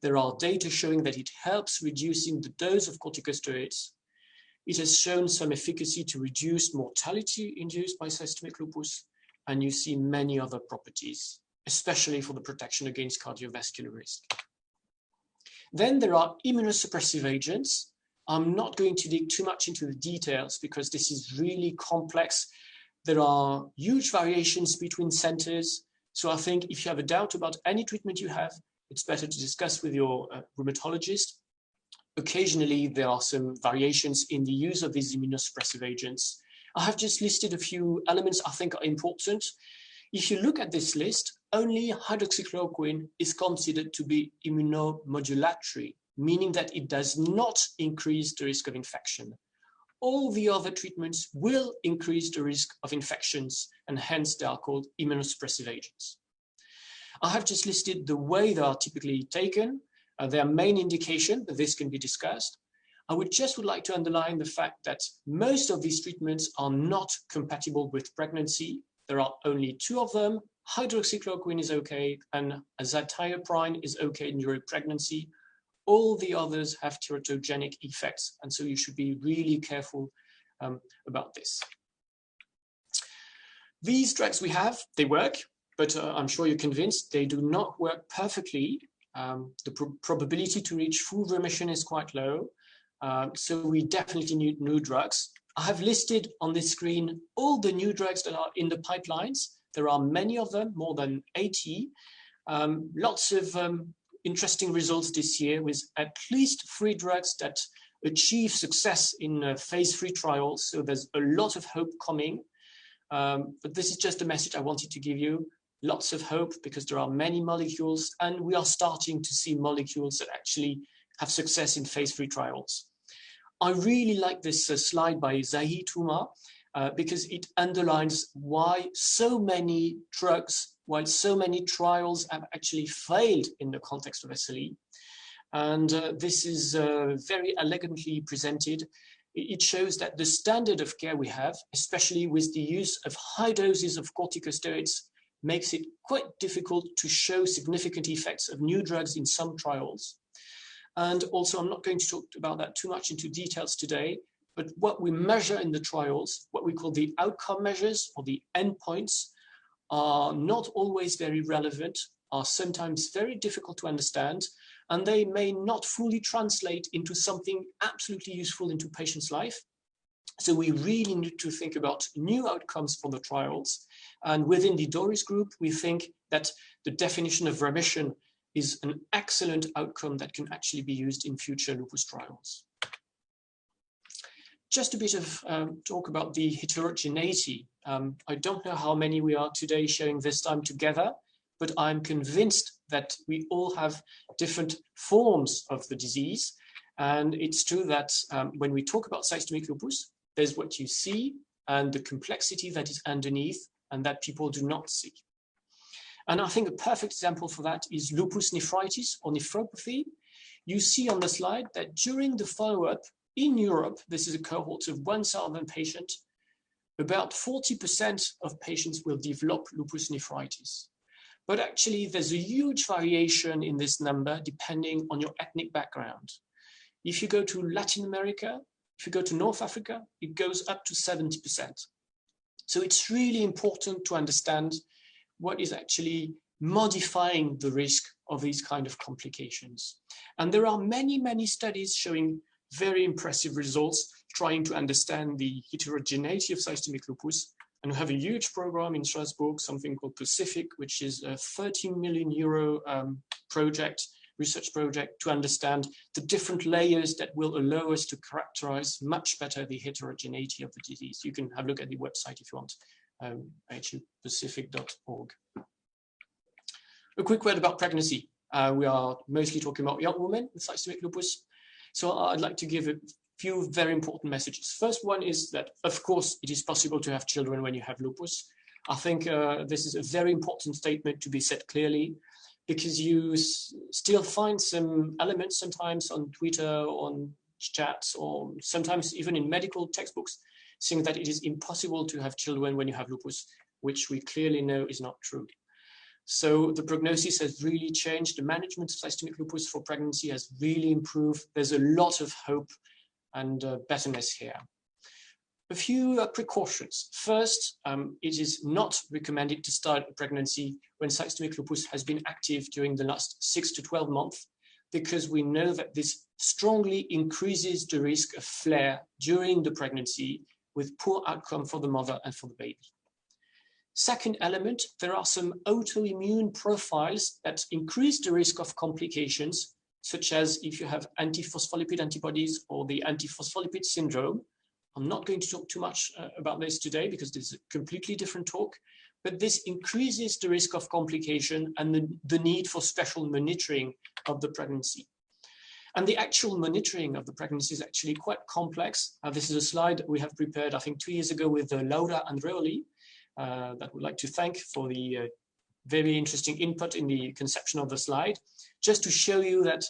There are data showing that it helps reducing the dose of corticosteroids. It has shown some efficacy to reduce mortality induced by systemic lupus, and you see many other properties, especially for the protection against cardiovascular risk. Then there are immunosuppressive agents. I'm not going to dig too much into the details because this is really complex. There are huge variations between centers. So I think if you have a doubt about any treatment you have, it's better to discuss with your rheumatologist. Occasionally, there are some variations in the use of these immunosuppressive agents. I have just listed a few elements I think are important. If you look at this list, only hydroxychloroquine is considered to be immunomodulatory, meaning that it does not increase the risk of infection. All the other treatments will increase the risk of infections, and hence they are called immunosuppressive agents. I have just listed the way they are typically taken, their main indication, but this can be discussed. I would like to underline the fact that most of these treatments are not compatible with pregnancy. There are only 2 of them. Hydroxychloroquine is okay, and azathioprine is okay during pregnancy. All the others have teratogenic effects, and so you should be really careful about this. These drugs we have, they work, but I'm sure you're convinced they do not work perfectly. The probability to reach full remission is quite low, so we definitely need new drugs. I have listed on this screen all the new drugs that are in the pipelines. There are many of them, more than 80. Lots of interesting results this year with at least 3 drugs that achieve success in phase 3 trials. So there's a lot of hope coming. But this is just a message I wanted to give you. Lots of hope because there are many molecules, and we are starting to see molecules that actually have success in phase 3 trials. I really like this slide by Zahi Touma because it underlines why so many drugs, while so many trials have actually failed in the context of SLE. And this is very elegantly presented. It shows that the standard of care we have, especially with the use of high doses of corticosteroids, makes it quite difficult to show significant effects of new drugs in some trials. And also, I'm not going to talk about that too much into details today, but what we measure in the trials, what we call the outcome measures or the endpoints, are not always very relevant, are sometimes very difficult to understand, and they may not fully translate into something absolutely useful into patients' life. So we really need to think about new outcomes for the trials. And within the Doris group, we think that the definition of remission is an excellent outcome that can actually be used in future lupus trials. Just a bit of talk about the heterogeneity. I don't know how many we are today sharing this time together, but I'm convinced that we all have different forms of the disease. And it's true that when we talk about systemic lupus, there's what you see and the complexity that is underneath and that people do not see. And I think a perfect example for that is lupus nephritis or nephropathy. you see on the slide that during the follow-up in Europe, this is a cohort of 1,000 patients, about 40% of patients will develop lupus nephritis. But actually, there's a huge variation in this number depending on your ethnic background. If you go to Latin America, if you go to North Africa, it goes up to 70%. So it's really important to understand what is actually modifying the risk of these kind of complications. And there are many, many studies showing very impressive results trying to understand the heterogeneity of systemic lupus. And we have a huge program in Strasbourg, something called Pacific, which is a 13 million euro research project to understand the different layers that will allow us to characterize much better the heterogeneity of the disease. You can have a look at the website if you want, hupacific.org. A quick word about pregnancy. We are mostly talking about young women with systemic lupus. So I'd like to give a few very important messages. First one is that, of course, it is possible to have children when you have lupus. I think this is a very important statement to be said clearly, because you still find some elements sometimes on Twitter, on chats, or sometimes even in medical textbooks, saying that it is impossible to have children when you have lupus, which we clearly know is not true. So the prognosis has really changed. The management of systemic lupus for pregnancy has really improved. There's a lot of hope and betterness here. A few precautions. First, it is not recommended to start a pregnancy when systemic lupus has been active during the last 6 to 12 months, because we know that this strongly increases the risk of flare during the pregnancy with poor outcome for the mother and for the baby. Second element, there are some autoimmune profiles that increase the risk of complications, such as if you have antiphospholipid antibodies or the antiphospholipid syndrome. I'm not going to talk too much about this today because this is a completely different talk, but this increases the risk of complication and the need for special monitoring of the pregnancy. And the actual monitoring of the pregnancy is actually quite complex. This is a slide that we have prepared, I think, 2 years ago with Laura Andreoli, that we'd like to thank for the very interesting input in the conception of the slide, just to show you that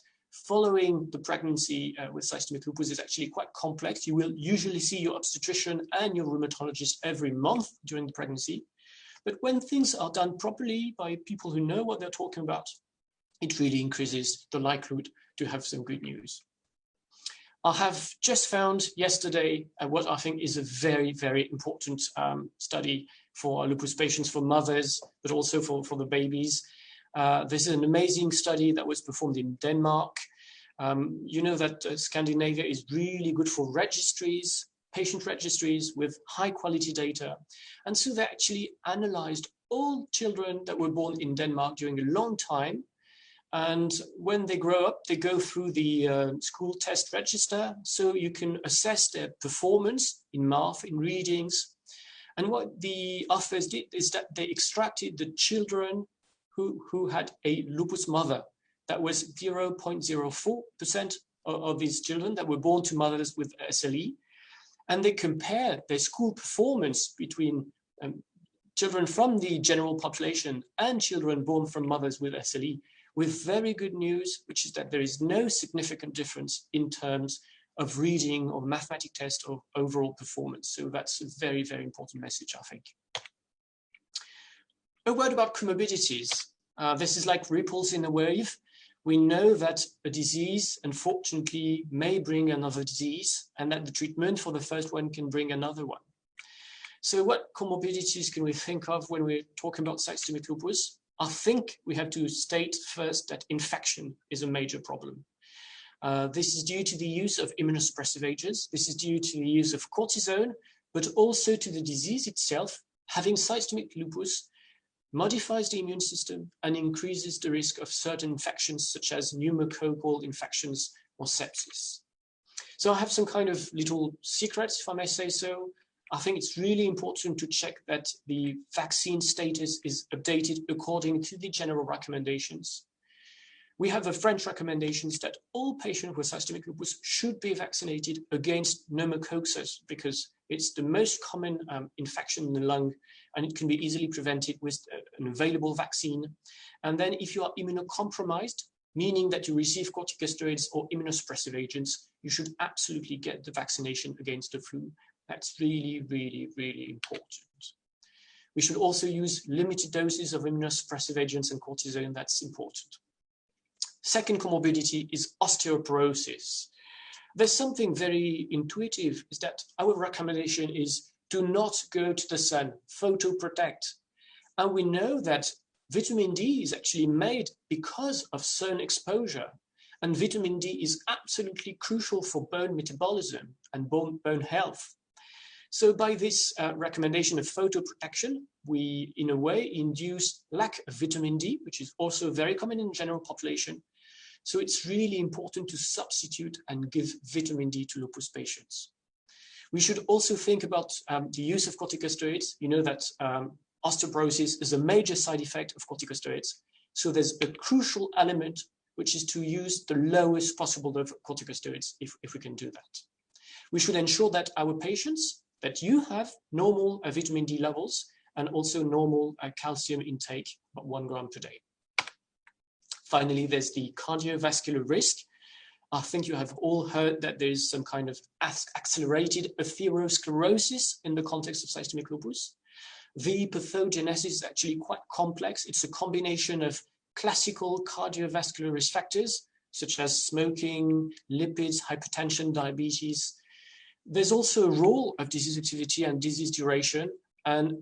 following the pregnancy with systemic lupus is actually quite complex. You will usually see your obstetrician and your rheumatologist every month during the pregnancy. But when things are done properly by people who know what they're talking about, it really increases the likelihood to have some good news. I have just found yesterday what I think is a very, very important study for lupus patients, for mothers, but also for the babies. This is an amazing study that was performed in Denmark. You know that Scandinavia is really good for registries, patient registries with high quality data. And so they actually analyzed all children that were born in Denmark during a long time. And when they grow up, they go through the school test register, so you can assess their performance in math, in readings. And what the authors did is that they extracted the children who had a lupus mother. That was 0.04% of these children that were born to mothers with SLE. And they compared their school performance between children from the general population and children born from mothers with SLE, with very good news, which is that there is no significant difference in terms of reading or mathematic test or overall performance. So that's a very, very important message, I think. A word about comorbidities. This is like ripples in a wave. We know that a disease, unfortunately, may bring another disease, and that the treatment for the first one can bring another one. So what comorbidities can we think of when we're talking about systemic lupus? I think we have to state first that infection is a major problem. This is due to the use of immunosuppressive agents. This is due to the use of cortisone, but also to the disease itself. Having systemic lupus modifies the immune system and increases the risk of certain infections, such as pneumococcal infections or sepsis. So I have some kind of little secrets, if I may say so. I think it's really important to check that the vaccine status is updated according to the general recommendations. We have the French recommendations that all patients with systemic lupus should be vaccinated against pneumococcus because it's the most common infection in the lung, and it can be easily prevented with an available vaccine. And then if you are immunocompromised, meaning that you receive corticosteroids or immunosuppressive agents, you should absolutely get the vaccination against the flu. That's really, really, really important. We should also use limited doses of immunosuppressive agents and cortisone. That's important. Second comorbidity is osteoporosis. There's something very intuitive, is that our recommendation is do not go to the sun, photoprotect. And we know that vitamin D is actually made because of sun exposure. And vitamin D is absolutely crucial for bone metabolism and bone health. So by this recommendation of photoprotection, we, in a way, induce lack of vitamin D, which is also very common in the general population. So it's really important to substitute and give vitamin D to lupus patients. We should also think about the use of corticosteroids. You know that osteoporosis is a major side effect of corticosteroids. So there's a crucial element, which is to use the lowest possible dose of corticosteroids if we can do that. We should ensure that our patients, that you have normal vitamin D levels and also normal calcium intake, about 1 gram per day. Finally, there's the cardiovascular risk. I think you have all heard that there is some kind of accelerated atherosclerosis in the context of systemic lupus. The pathogenesis is actually quite complex. It's a combination of classical cardiovascular risk factors, such as smoking, lipids, hypertension, diabetes. There's also a role of disease activity and disease duration, and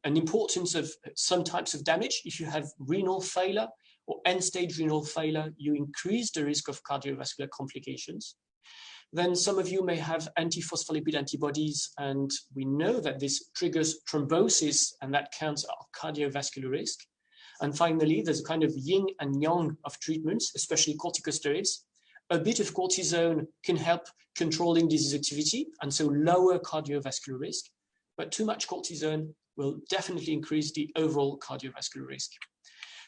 an importance of some types of damage. If you have renal failure or end-stage renal failure, you increase the risk of cardiovascular complications. Then some of you may have antiphospholipid antibodies, and we know that this triggers thrombosis, and that counts our cardiovascular risk. And finally, there's a kind of yin and yang of treatments, especially corticosteroids. A bit of cortisone can help controlling disease activity, and so lower cardiovascular risk. But too much cortisone will definitely increase the overall cardiovascular risk.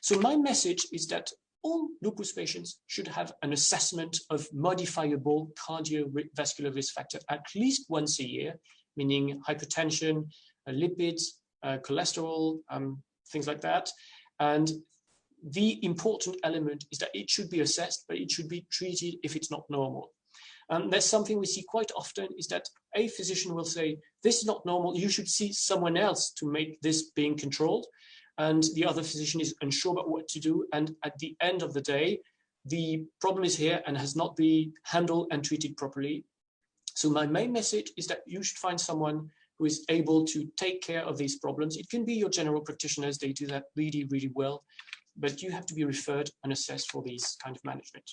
So my message is that all lupus patients should have an assessment of modifiable cardiovascular risk factor at least once a year, meaning hypertension, lipids, cholesterol, things like that. And the important element is that it should be assessed, but it should be treated if it's not normal. And there's something we see quite often is that a physician will say, this is not normal, you should see someone else to make this being controlled. And the other physician is unsure about what to do. And at the end of the day, the problem is here and has not been handled and treated properly. So my main message is that you should find someone who is able to take care of these problems. It can be your general practitioners, they do that really, really well, but you have to be referred and assessed for these kind of management.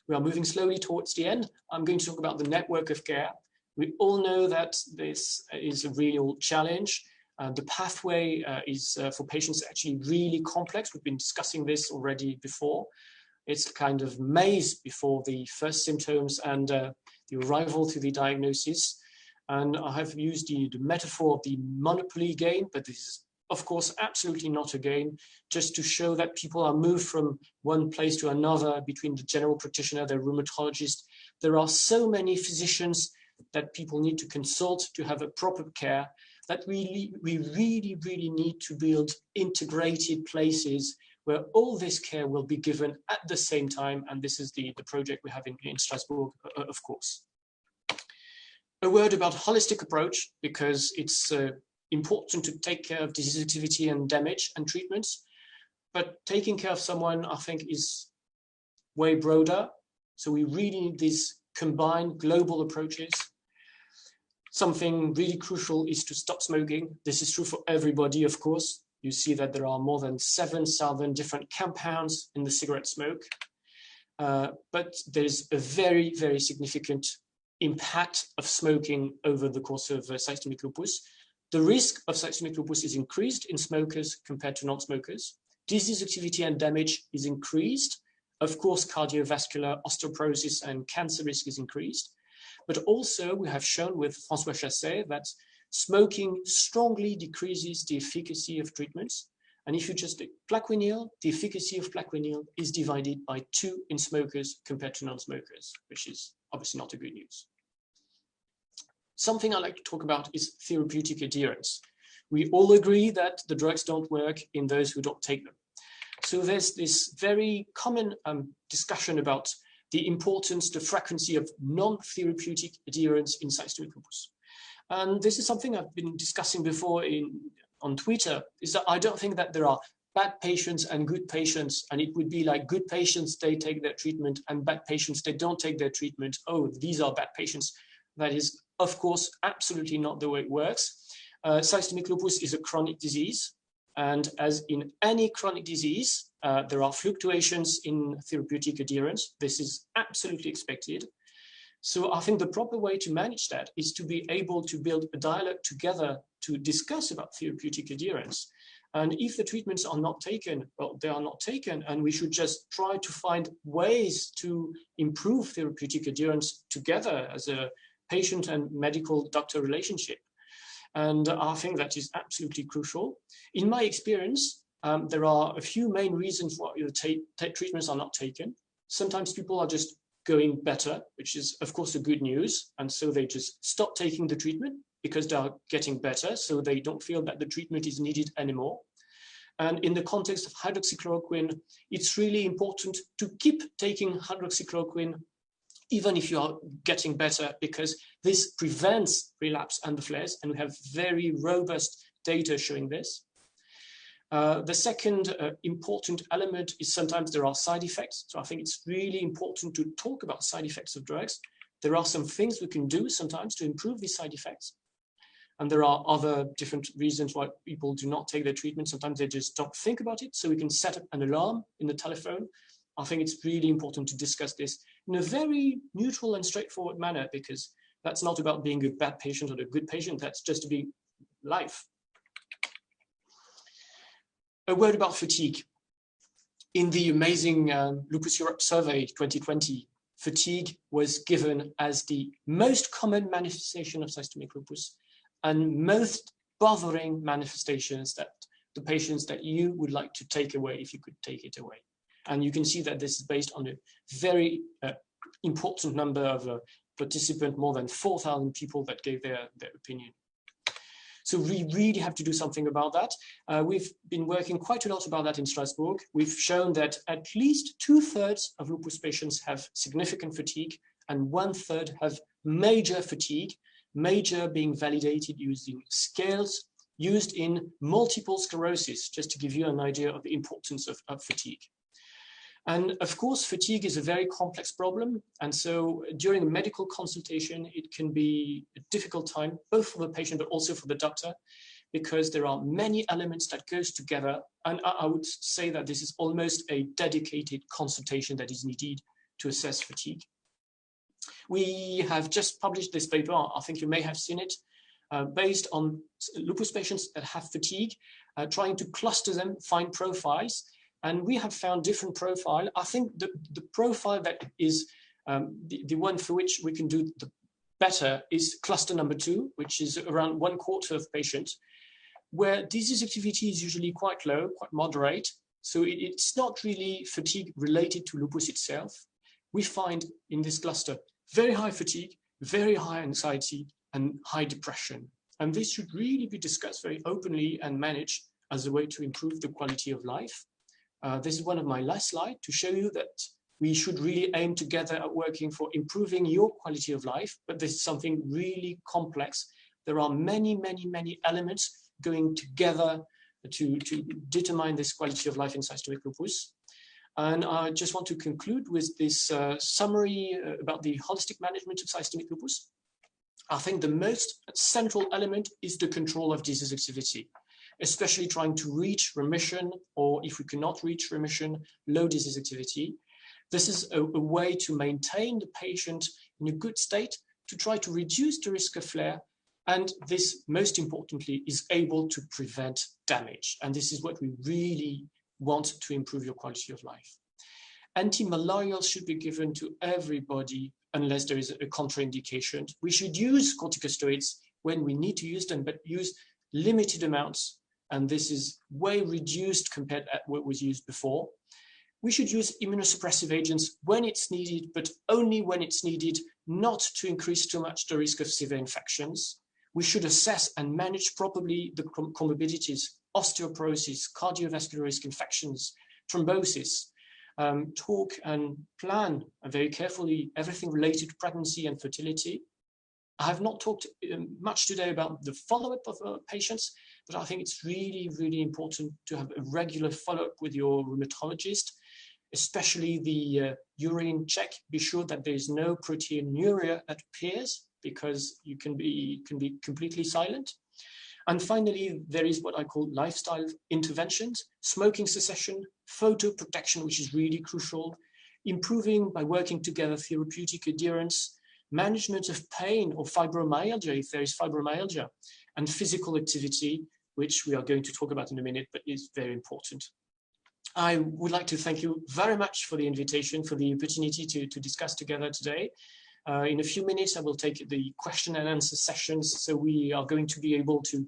We are moving slowly towards the end. I'm going to talk about the network of care. We all know that this is a real challenge. The pathway is for patients actually really complex. We've been discussing this already before. It's kind of maze before the first symptoms and the arrival to the diagnosis. And I have used the metaphor of the Monopoly game, but this is, of course, absolutely not a game, just to show that people are moved from one place to another between the general practitioner, the rheumatologist. There are so many physicians that people need to consult to have a proper care, that we really need to build integrated places where all this care will be given at the same time. And this is the project we have in Strasbourg, of course. A word about holistic approach, because it's important to take care of disease activity and damage and treatments. But taking care of someone, I think, is way broader. So we really need these combined global approaches. Something really crucial is to stop smoking. This is true for everybody, of course. You see that there are more than 7,000 different compounds in the cigarette smoke. But there's a very, very significant impact of smoking over the course of systemic lupus. The risk of systemic lupus is increased in smokers compared to non-smokers. Disease activity and damage is increased. Of course, cardiovascular, osteoporosis, and cancer risk is increased. But also, we have shown with François Chasset that smoking strongly decreases the efficacy of treatments. And if you just take Plaquenil, the efficacy of Plaquenil is divided by 2 in smokers compared to non-smokers, which is obviously not a good news. Something I like to talk about is therapeutic adherence. We all agree that the drugs don't work in those who don't take them. So there's this very common discussion about the importance, the frequency of non-therapeutic adherence in systemic lupus. And this is something I've been discussing before on Twitter, is that I don't think that there are bad patients and good patients, and it would be like good patients, they take their treatment, and bad patients, they don't take their treatment. Oh, these are bad patients. That is, of course, absolutely not the way it works. Systemic lupus is a chronic disease. And as in any chronic disease, there are fluctuations in therapeutic adherence. This is absolutely expected. So I think the proper way to manage that is to be able to build a dialogue together to discuss about therapeutic adherence. And if the treatments are not taken, well, they are not taken, and we should just try to find ways to improve therapeutic adherence together as a patient and medical doctor relationship. And I think that is absolutely crucial. In my experience, there are a few main reasons why the treatments are not taken. Sometimes people are just going better, which is, of course, a good news. And so they just stop taking the treatment because they are getting better. So they don't feel that the treatment is needed anymore. And in the context of hydroxychloroquine, it's really important to keep taking hydroxychloroquine even if you are getting better, because this prevents relapse and the flares, and we have very robust data showing this. The second important element is sometimes there are side effects. So I think it's really important to talk about side effects of drugs. There are some things we can do sometimes to improve these side effects. And there are other different reasons why people do not take their treatment. Sometimes they just don't think about it. So we can set up an alarm in the telephone. I think it's really important to discuss this in a very neutral and straightforward manner, because that's not about being a bad patient or a good patient. That's just to be life. A word about fatigue. In the amazing Lupus Europe survey 2020, fatigue was given as the most common manifestation of systemic lupus and most bothering manifestations that the patients that you would like to take away if you could take it away. And you can see that this is based on a very important number of participants, more than 4,000 people that gave their opinion. So we really have to do something about that. We've been working quite a lot about that in Strasbourg. We've shown that at least 2/3 of lupus patients have significant fatigue and 1/3 have major fatigue, major being validated using scales used in multiple sclerosis, just to give you an idea of the importance of fatigue. And of course, fatigue is a very complex problem. And so during a medical consultation, it can be a difficult time, both for the patient, but also for the doctor, because there are many elements that goes together. And I would say that this is almost a dedicated consultation that is needed to assess fatigue. We have just published this paper, I think you may have seen it, based on lupus patients that have fatigue, trying to cluster them, find profiles. And we have found different profile. I think the profile that is the one for which we can do the better is cluster number 2, which is around 1/4 of patients, where disease activity is usually quite low, quite moderate. So it's not really fatigue related to lupus itself. We find in this cluster very high fatigue, very high anxiety, and high depression. And this should really be discussed very openly and managed as a way to improve the quality of life. This is one of my last slides to show you that we should really aim together at working for improving your quality of life, but this is something really complex. There are many, many, many elements going together to determine this quality of life in systemic lupus. And I just want to conclude with this summary about the holistic management of systemic lupus. I think the most central element is the control of disease activity, especially trying to reach remission, or if we cannot reach remission, low disease activity. This is a way to maintain the patient in a good state, to try to reduce the risk of flare, and this, most importantly, is able to prevent damage. And this is what we really want to improve your quality of life. Anti-malarials should be given to everybody unless there is a contraindication. We should use corticosteroids when we need to use them, but use limited amounts. And this is way reduced compared to what was used before. We should use immunosuppressive agents when it's needed, but only when it's needed, not to increase too much the risk of severe infections. We should assess and manage properly the comorbidities, osteoporosis, cardiovascular risk infections, thrombosis, talk and plan very carefully everything related to pregnancy and fertility. I have not talked much today about the follow-up of patients, but I think it's really, really important to have a regular follow-up with your rheumatologist, especially the urine check. Be sure that there is no proteinuria that appears, because you can be completely silent. And finally, there is what I call lifestyle interventions, smoking cessation, photo protection, which is really crucial, improving by working together therapeutic adherence, management of pain or fibromyalgia, if there is fibromyalgia, and physical activity, which we are going to talk about in a minute, but is very important. I would like to thank you very much for the invitation, for the opportunity to discuss together today. In a few minutes, I will take the question and answer sessions, so we are going to be able to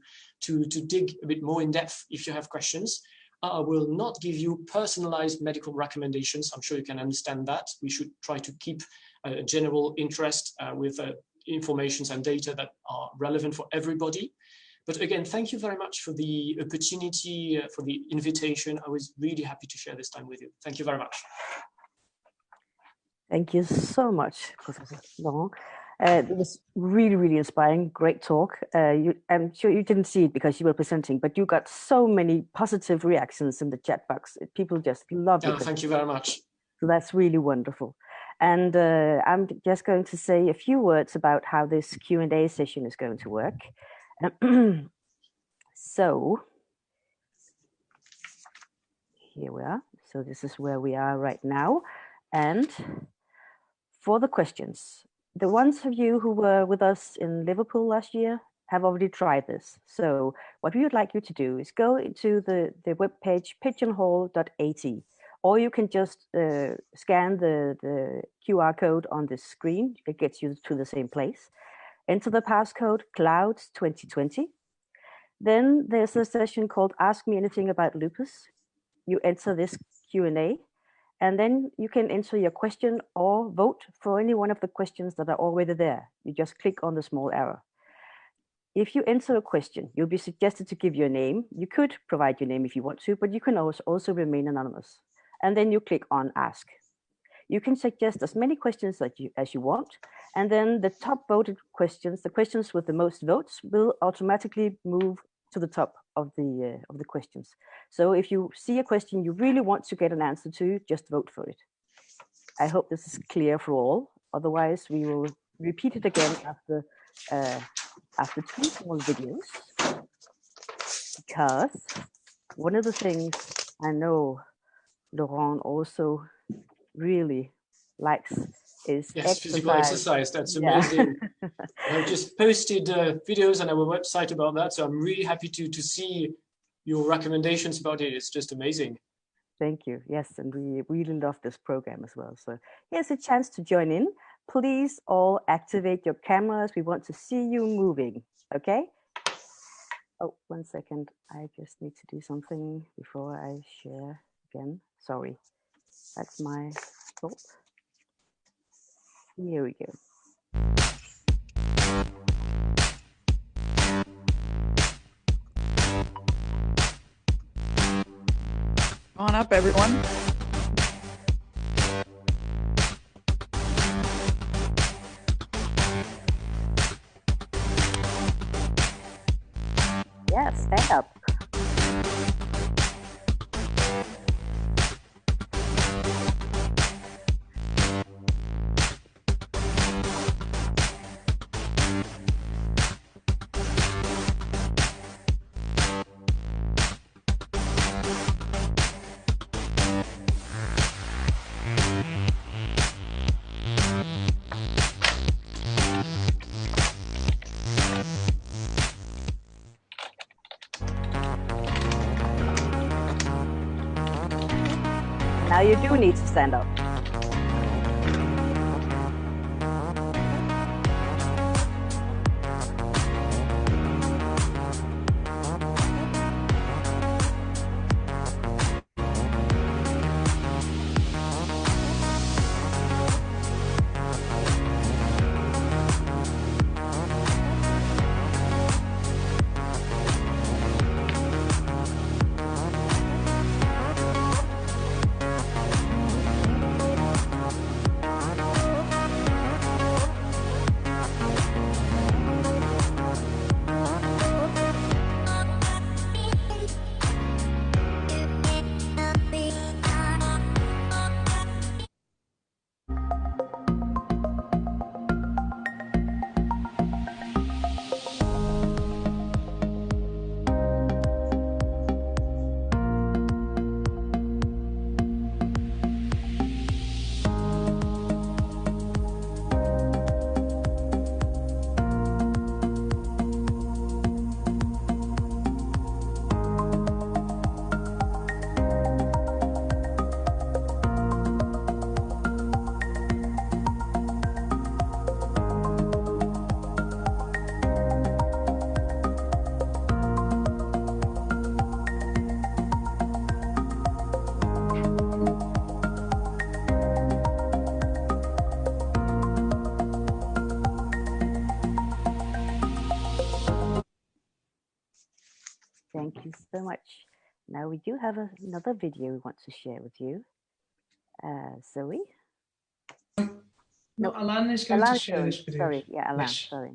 dig a bit more in depth if you have questions. I will not give you personalized medical recommendations. I'm sure you can understand that. We should try to keep a general interest with information and data that are relevant for everybody. But again, thank you very much for the opportunity, for the invitation. I was really happy to share this time with you. Thank you very much. Thank you so much, Professor Laurent. It was really, really inspiring. Great talk. I'm sure you didn't see it because you were presenting, but you got so many positive reactions in the chat box. People just love it. Thank you very much. So that's really wonderful. And I'm just going to say a few words about how this Q&A session is going to work. So here we are. So this is where we are right now. And for the questions, the ones of you who were with us in Liverpool last year have already tried this. So what we would like you to do is go into the webpage pigeonhole.at, or you can just scan the QR code on the screen. It gets you to the same place. Enter the passcode Clouds 2020. Then there's a session called Ask Me Anything About Lupus. You enter this Q&A, and then you can enter your question or vote for any one of the questions that are already there. You just click on the small arrow. If you enter a question, you'll be suggested to give your name. You could provide your name if you want to, but you can also remain anonymous. And then you click on Ask. You can suggest as many questions as you want, and then the top voted questions, the questions with the most votes, will automatically move to the top of the questions. So if you see a question you really want to get an answer to, just vote for it. I hope this is clear for all. Otherwise, we will repeat it again after 2 small videos, because one of the things I know Laurent also really likes is physical exercise. That's amazing. I've just posted videos on our website about that, so I'm really happy to see your recommendations about it. It's just amazing. Thank you. Yes, and we really love this program as well. So here's a chance to join in. Please all activate your cameras. We want to see you moving, okay? Oh, 1 second. I just need to do something before I share again. Sorry, that's my fault. Here we go. Come on up, everyone. Yeah, stand up. Now you do need to stand up. Thank you so much. Now we do have another video we want to share with you. Zoe? No, Alan is going to share this video. Sorry, yeah, Alan, Yes. sorry.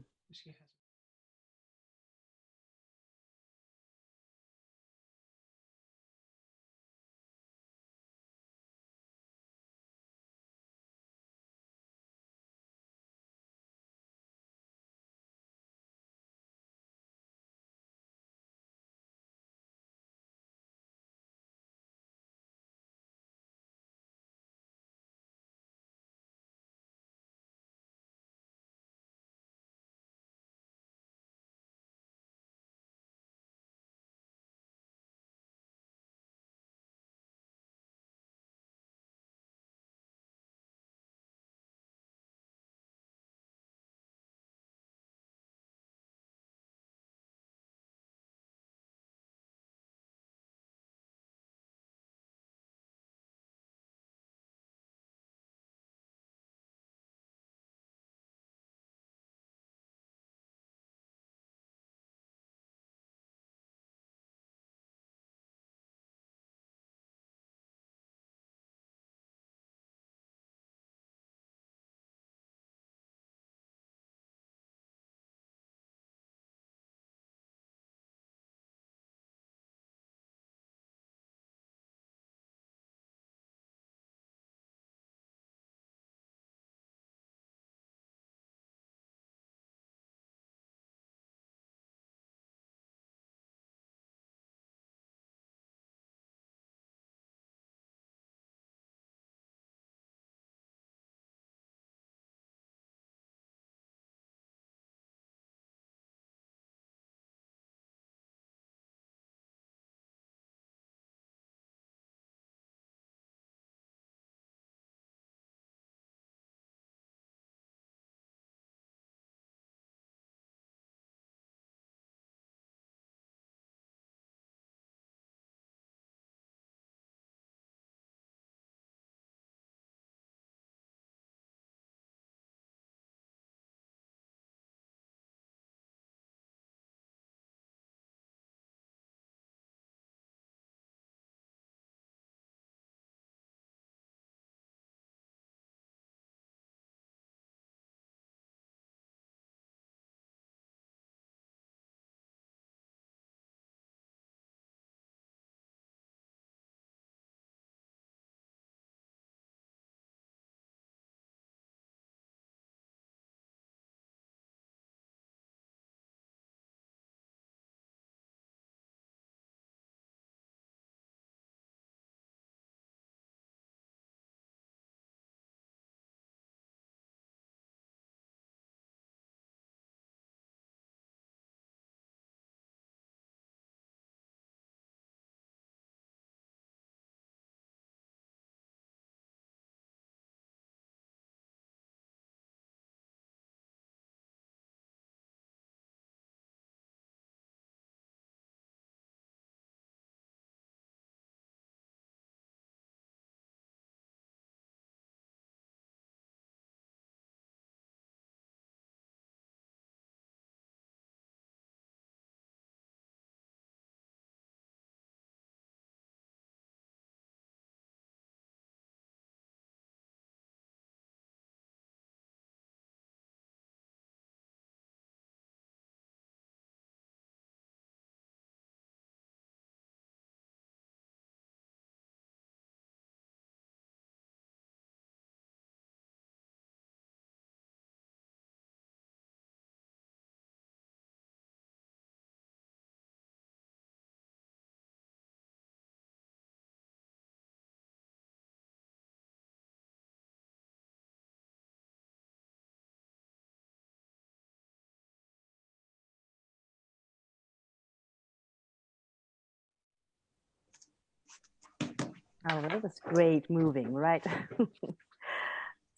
Oh, that was great moving, right?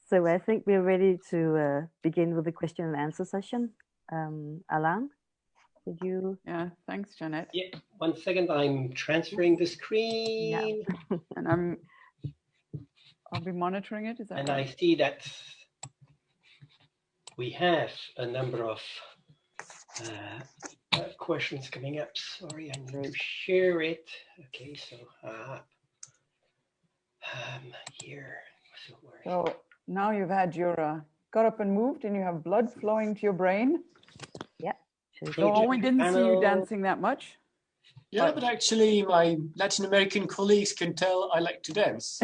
So I think we're ready to begin with the question and answer session. Alain, did you? Yeah, thanks, Jeanette. Yeah, 1 second, I'm transferring the screen. Yeah. And I'll be monitoring it, is that and right? I see that we have a number of questions coming up. Sorry, I need to share it. Okay, so here. So now you've had your got up and moved, and you have blood flowing to your brain. Yeah. So we didn't see you dancing that much. Yeah, but actually my Latin American colleagues can tell I like to dance.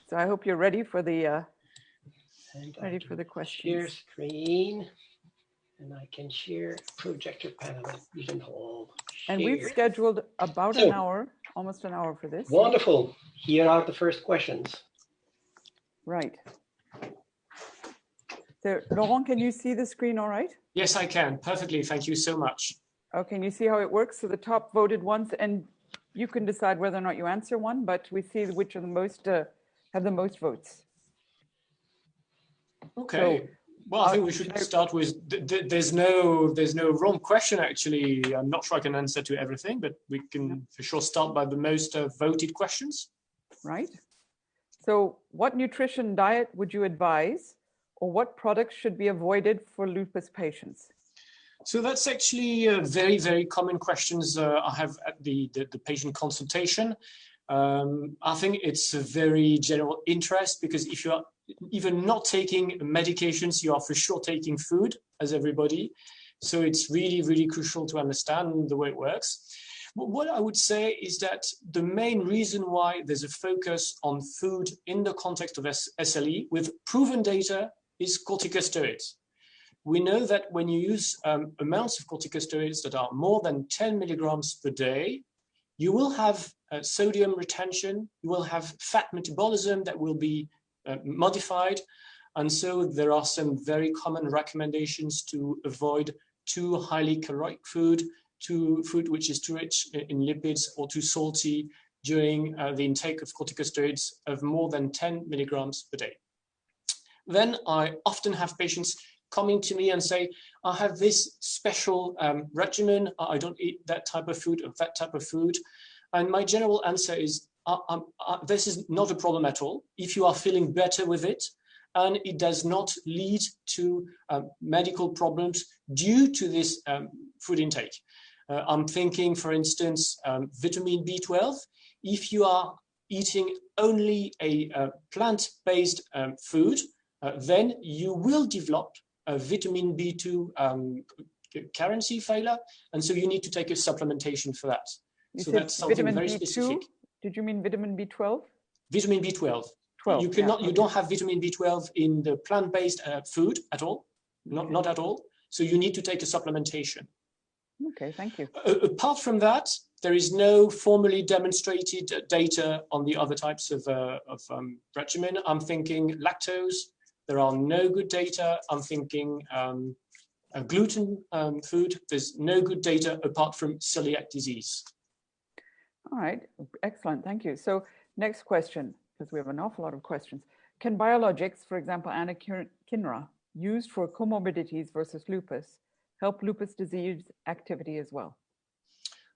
So I hope you're ready for the questions. Share screen, and I can share projector panel. You can hold. And we've scheduled about an hour, almost an hour for this. Wonderful. Here are the first questions. Right. So, Laurent, can you see the screen all right? Yes, I can. Perfectly. Thank you so much. Okay, and you see how it works? So the top voted ones, and you can decide whether or not you answer one, but we see which are the most, have the most votes. Okay. So, well, I think we should start with, there's no wrong question, actually. I'm not sure I can answer to everything, but we can for sure start by the most voted questions. Right. So what nutrition diet would you advise, or what products should be avoided for lupus patients? So that's actually a very, very common questions I have at the patient consultation. I think it's a very general interest, because if you are even not taking medications, you are for sure taking food, as everybody. So it's really, really crucial to understand the way it works. But what I would say is that the main reason why there's a focus on food in the context of SLE with proven data is corticosteroids. We know that when you use amounts of corticosteroids that are more than 10 milligrams per day, you will have sodium retention, you will have fat metabolism that will be modified. And so there are some very common recommendations to avoid too highly caloric food, to food which is too rich in lipids or too salty during the intake of corticosteroids of more than 10 milligrams per day. Then I often have patients coming to me and say, I have this special regimen, I don't eat that type of food or that type of food. And my general answer is, this is not a problem at all. If you are feeling better with it, and it does not lead to medical problems due to this food intake. I'm thinking, for instance, vitamin B12. If you are eating only a plant-based food, then you will develop a vitamin B2 carency failure, and so you need to take a supplementation for that. So that's something very specific. Did you mean vitamin B12? Vitamin B12. You cannot. You don't have vitamin B12 in the plant-based food at all. Not at all. So you need to take a supplementation. Okay, thank you. Apart from that, there is no formally demonstrated data on the other types of regimen. I'm thinking lactose. There are no good data. I'm thinking gluten food. There's no good data apart from celiac disease. All right, excellent, thank you. So next question, because we have an awful lot of questions. Can biologics, for example, anakinra, used for comorbidities versus lupus, help lupus disease activity as well?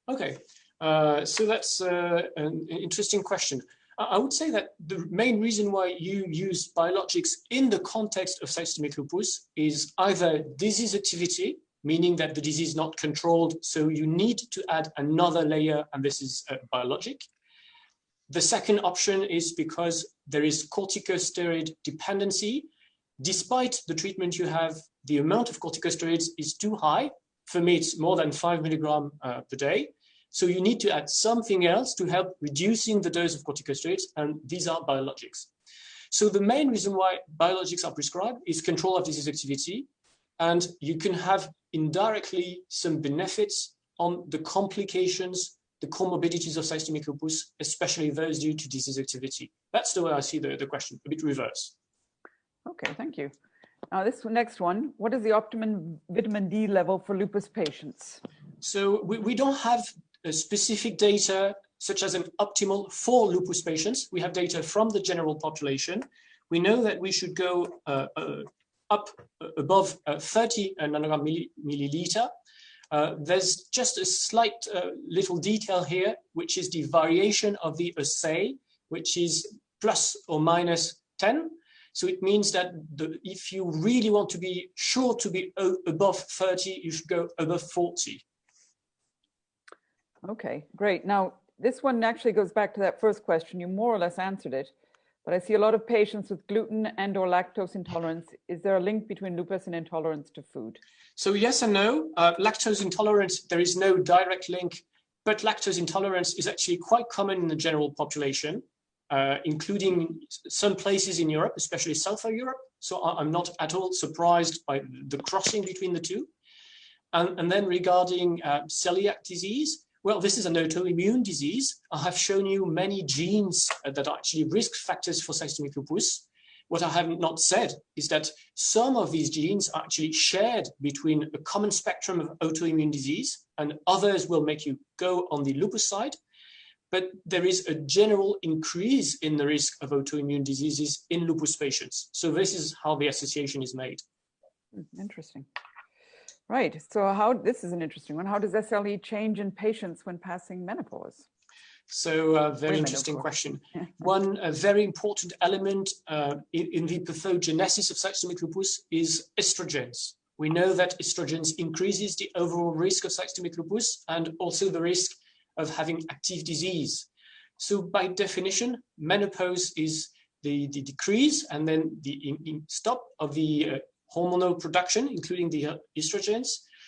Okay, so that's an interesting question. I would say that the main reason why you use biologics in the context of systemic lupus is either disease activity, meaning that the disease is not controlled, so you need to add another layer, and this is a biologic. The second option is because there is corticosteroid dependency. Despite the treatment you have, the amount of corticosteroids is too high. For me, it's more than 5 milligrams per day. So you need to add something else to help reducing the dose of corticosteroids, and these are biologics. So the main reason why biologics are prescribed is control of disease activity, and you can have indirectly some benefits on the complications, the comorbidities of systemic lupus, especially those due to disease activity. That's the way I see the question, a bit reverse. Okay, thank you. Now this next one, what is the optimum vitamin D level for lupus patients? So we don't have specific data such as an optimal for lupus patients. We have data from the general population. We know that we should go up above 30 nanogram milliliter. There's just a slight little detail here, which is the variation of the assay, which is plus or minus 10. So it means that if you really want to be sure to be above 30, you should go above 40. Okay, great. Now, this one actually goes back to that first question. You more or less answered it, but I see a lot of patients with gluten and or lactose intolerance. Is there a link between lupus and intolerance to food? So yes and no. Lactose intolerance, there is no direct link, but lactose intolerance is actually quite common in the general population, including some places in Europe, especially Southern Europe. So I'm not at all surprised by the crossing between the two. And then regarding celiac disease, well, this is an autoimmune disease. I have shown you many genes that are actually risk factors for systemic lupus. What I have not said is that some of these genes are actually shared between a common spectrum of autoimmune disease, and others will make you go on the lupus side. But there is a general increase in the risk of autoimmune diseases in lupus patients. So this is how the association is made. Interesting. Right. So this is an interesting one. How does SLE change in patients when passing menopause? So very interesting question. One very important element in the pathogenesis of systemic lupus is estrogens. We know that estrogens increases the overall risk of systemic lupus and also the risk of having active disease. So by definition, menopause is the decrease and then the stop of the hormonal production, including the estrogens.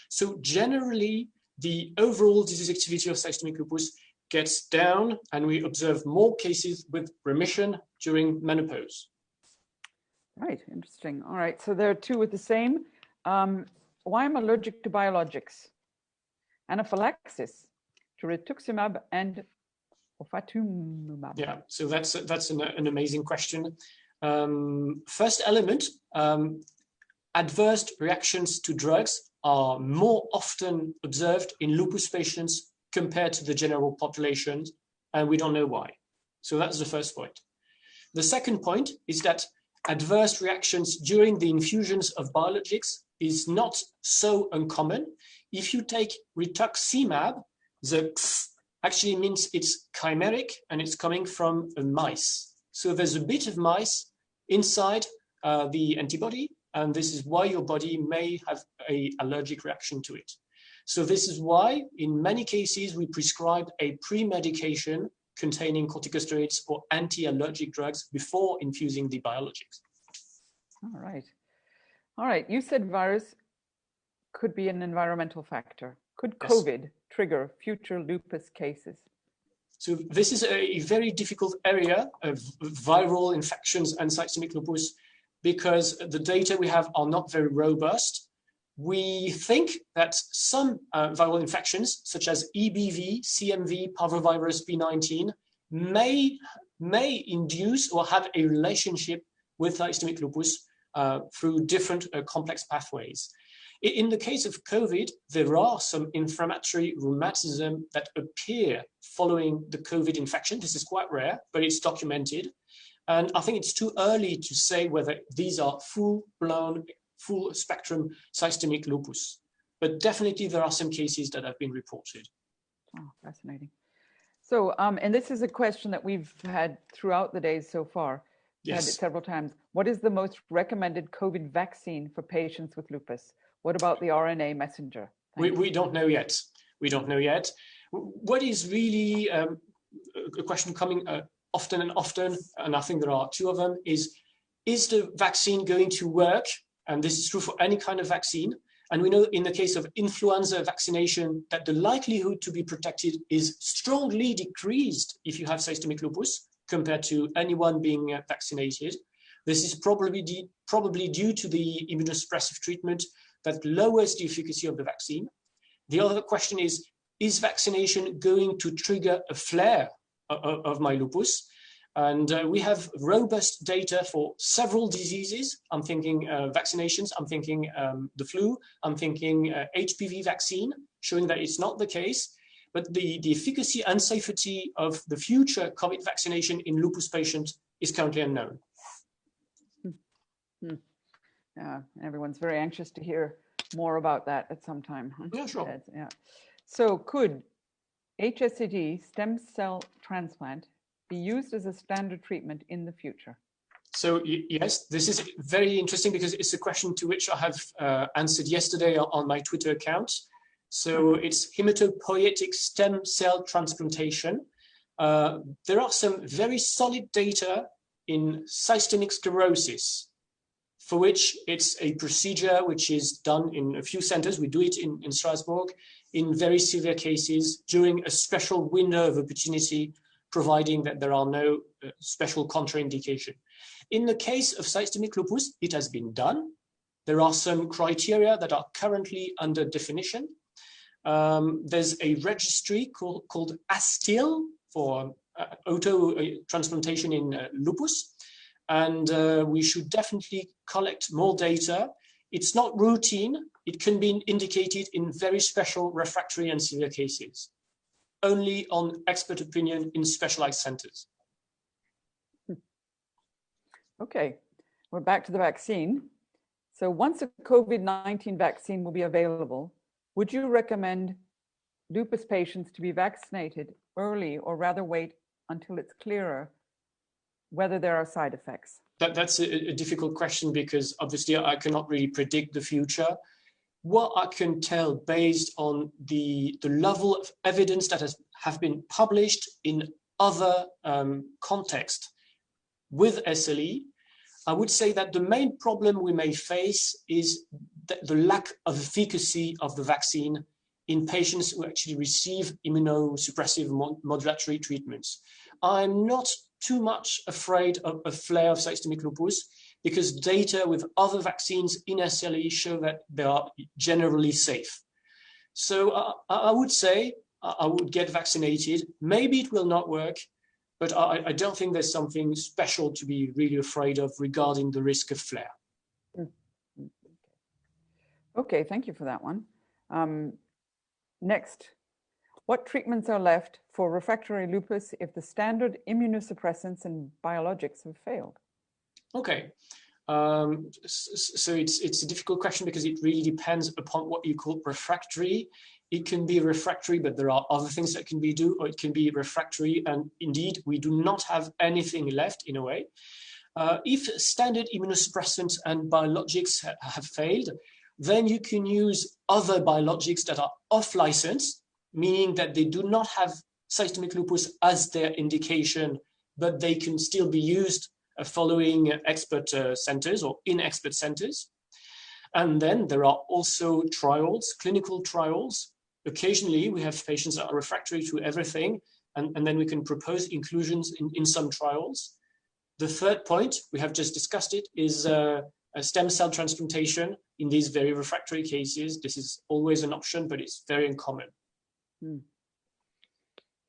So generally, the overall disease activity of systemic lupus gets down, and we observe more cases with remission during menopause. Right, interesting. All right, so there are two with the same. Why I'm allergic to biologics? Anaphylaxis to rituximab and ofatumumab. Yeah, so that's an amazing question. First element, adverse reactions to drugs are more often observed in lupus patients compared to the general population, and we don't know why. So that's the first point. The second point is that adverse reactions during the infusions of biologics is not so uncommon. If you take rituximab, the X actually means it's chimeric and it's coming from a mice. So there's a bit of mice inside the antibody, and this is why your body may have an allergic reaction to it. So this is why, in many cases, we prescribe a pre-medication containing corticosteroids or anti-allergic drugs before infusing the biologics. All right. All right, you said virus could be an environmental factor. Could COVID trigger future lupus cases? So this is a very difficult area of viral infections and systemic lupus because the data we have are not very robust. We think that some viral infections, such as EBV, CMV, parvovirus B19, may induce or have a relationship with systemic lupus through different complex pathways. In the case of COVID, there are some inflammatory rheumatism that appear following the COVID infection. This is quite rare, but it's documented. And I think it's too early to say whether these are full-blown, full-spectrum systemic lupus. But definitely there are some cases that have been reported. Oh, fascinating. So, and this is a question that we've had throughout the days so far. Yes. Had it several times. What is the most recommended COVID vaccine for patients with lupus? What about the RNA messenger? We don't know yet. We don't know yet. What is really a question coming often and often, and I think there are two of them, is the vaccine going to work? And this is true for any kind of vaccine. And we know in the case of influenza vaccination that the likelihood to be protected is strongly decreased if you have systemic lupus compared to anyone being vaccinated. This is probably due to the immunosuppressive treatment that lowers the efficacy of the vaccine. The other question is vaccination going to trigger a flare of my lupus? And we have robust data for several diseases. I'm thinking vaccinations, I'm thinking the flu, I'm thinking HPV vaccine, showing that it's not the case. But the efficacy and safety of the future COVID vaccination in lupus patients is currently unknown. Yeah, everyone's very anxious to hear more about that at some time. Huh? Yeah, sure. Yeah. So could HSCT stem cell transplant be used as a standard treatment in the future? So yes, this is very interesting because it's a question to which I have answered yesterday on my Twitter account. So it's hematopoietic stem cell transplantation. There are some very solid data in systemic sclerosis, for which it's a procedure which is done in a few centers. We do it in Strasbourg in very severe cases during a special window of opportunity, providing that there are no special contraindication. In the case of systemic lupus, it has been done. There are some criteria that are currently under definition. There's a registry called ASTIL for auto transplantation in lupus. And we should definitely collect more data. It's not routine. It can be indicated in very special refractory and severe cases, only on expert opinion in specialized centers. Okay, we're back to the vaccine. So once a COVID-19 vaccine will be available, would you recommend lupus patients to be vaccinated early or rather wait until it's clearer whether there are side effects? That's a difficult question because obviously I cannot really predict the future. What I can tell based on the level of evidence that have been published in other contexts with SLE, I would say that the main problem we may face is the lack of efficacy of the vaccine in patients who actually receive immunosuppressive modulatory treatments. I'm not too much afraid of a flare of systemic lupus because data with other vaccines in SLE show that they are generally safe. So I would say I would get vaccinated. Maybe it will not work, but I don't think there's something special to be really afraid of regarding the risk of flare. Okay, thank you for that one. Next, what treatments are left for refractory lupus if the standard immunosuppressants and biologics have failed? Okay, so it's a difficult question because it really depends upon what you call refractory. It can be refractory, but there are other things that can be done, or it can be refractory, and indeed, we do not have anything left in a way. If standard immunosuppressants and biologics have failed, then you can use other biologics that are off license, meaning that they do not have systemic lupus as their indication, but they can still be used following expert centers or in expert centers. And then there are also trials, clinical trials. Occasionally, we have patients that are refractory to everything, and then we can propose inclusions in some trials. The third point, we have just discussed it, is a stem cell transplantation in these very refractory cases. This is always an option, but it's very uncommon.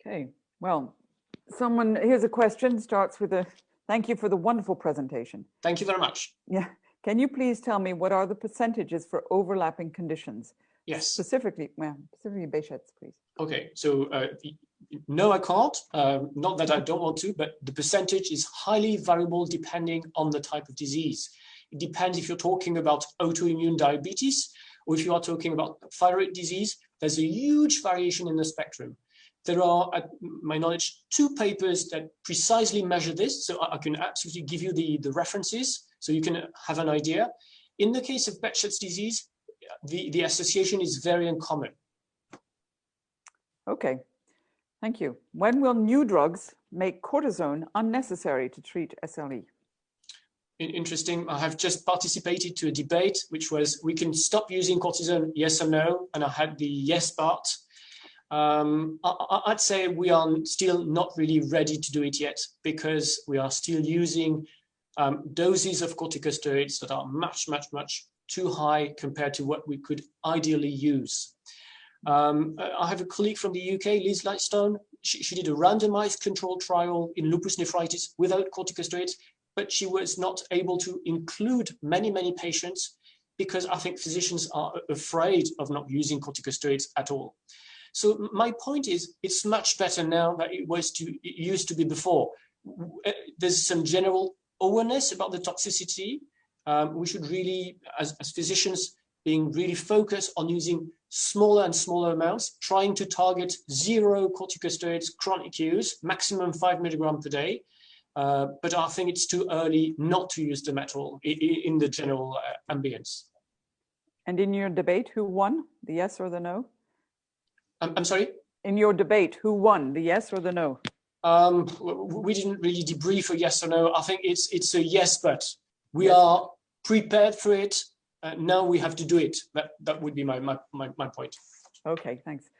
Okay, well, here's a question, starts with thank you for the wonderful presentation. Thank you very much. Yeah, can you please tell me what are the percentages for overlapping conditions? Yes. Specifically Béchet's, please. Okay, so no, I can't. Not that I don't want to, but the percentage is highly variable depending on the type of disease. It depends if you're talking about autoimmune diabetes or if you are talking about thyroid disease. There's a huge variation in the spectrum. There are, at my knowledge, 2 papers that precisely measure this, so I can absolutely give you the references so you can have an idea. In the case of Behçet's disease, the association is very uncommon. Okay, thank you. When will new drugs make cortisone unnecessary to treat SLE? Interesting. I have just participated to a debate, which was, we can stop using cortisone, yes or no? And I had the yes part. I'd say we are still not really ready to do it yet because we are still using doses of corticosteroids that are much, much, much too high compared to what we could ideally use. I have a colleague from the UK, Liz Lightstone. She did a randomized controlled trial in lupus nephritis without corticosteroids, but she was not able to include many, many patients because I think physicians are afraid of not using corticosteroids at all. So my point is, it's much better now than it used to be before. There's some general awareness about the toxicity. We should really, as physicians, being really focused on using smaller and smaller amounts, trying to target 0 corticosteroids chronic use, maximum 5 milligrams per day. but I think it's too early not to use them at all in the general ambience. And in your debate, who won, the yes or the no? I'm sorry? In your debate, who won, the yes or the no? We didn't really debrief a yes or no. I think it's a yes, but we are prepared for it. Now we have to do it. That would be my point. Okay, thanks.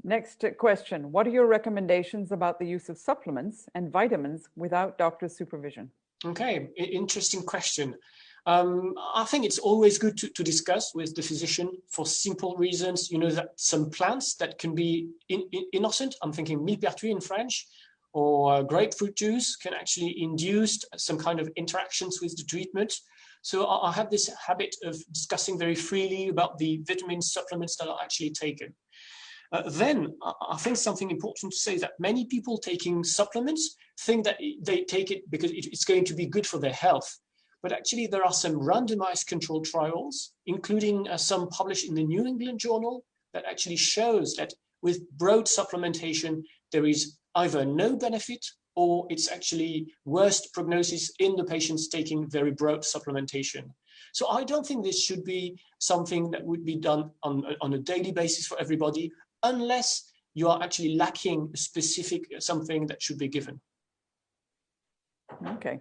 Next question. What are your recommendations about the use of supplements and vitamins without doctor's supervision? Okay, interesting question. I think it's always good to discuss with the physician for simple reasons. You know, that some plants that can be innocent, I'm thinking millepertuis in French, or grapefruit juice can actually induce some kind of interactions with the treatment. So I have this habit of discussing very freely about the vitamin supplements that are actually taken. Then I think something important to say is that many people taking supplements think that they take it because it's going to be good for their health. But actually, there are some randomized controlled trials, including some published in the New England Journal, that actually shows that with broad supplementation, there is either no benefit or it's actually worse prognosis in the patients taking very broad supplementation. So I don't think this should be something that would be done on a daily basis for everybody, unless you are actually lacking specific something that should be given. Okay.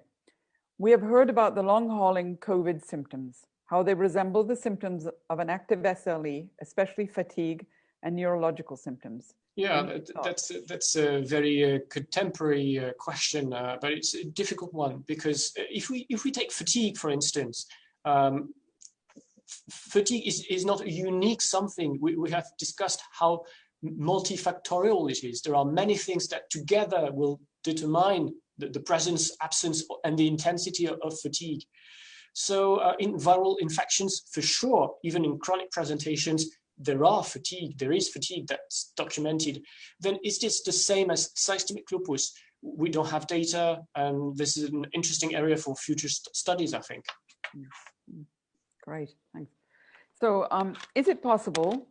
We have heard about the long-hauling COVID symptoms, how they resemble the symptoms of an active SLE, especially fatigue and neurological symptoms. Yeah, that's a very contemporary question, but it's a difficult one, because if we take fatigue, for instance, fatigue is not a unique something. We have discussed how multifactorial it is. There are many things that together will determine the presence, absence, and the intensity of fatigue. So in viral infections, for sure, even in chronic presentations, there is fatigue that's documented. Then is this the same as systemic lupus? We don't have data, and this is an interesting area for future studies, I think. Great, thanks. So is it possible,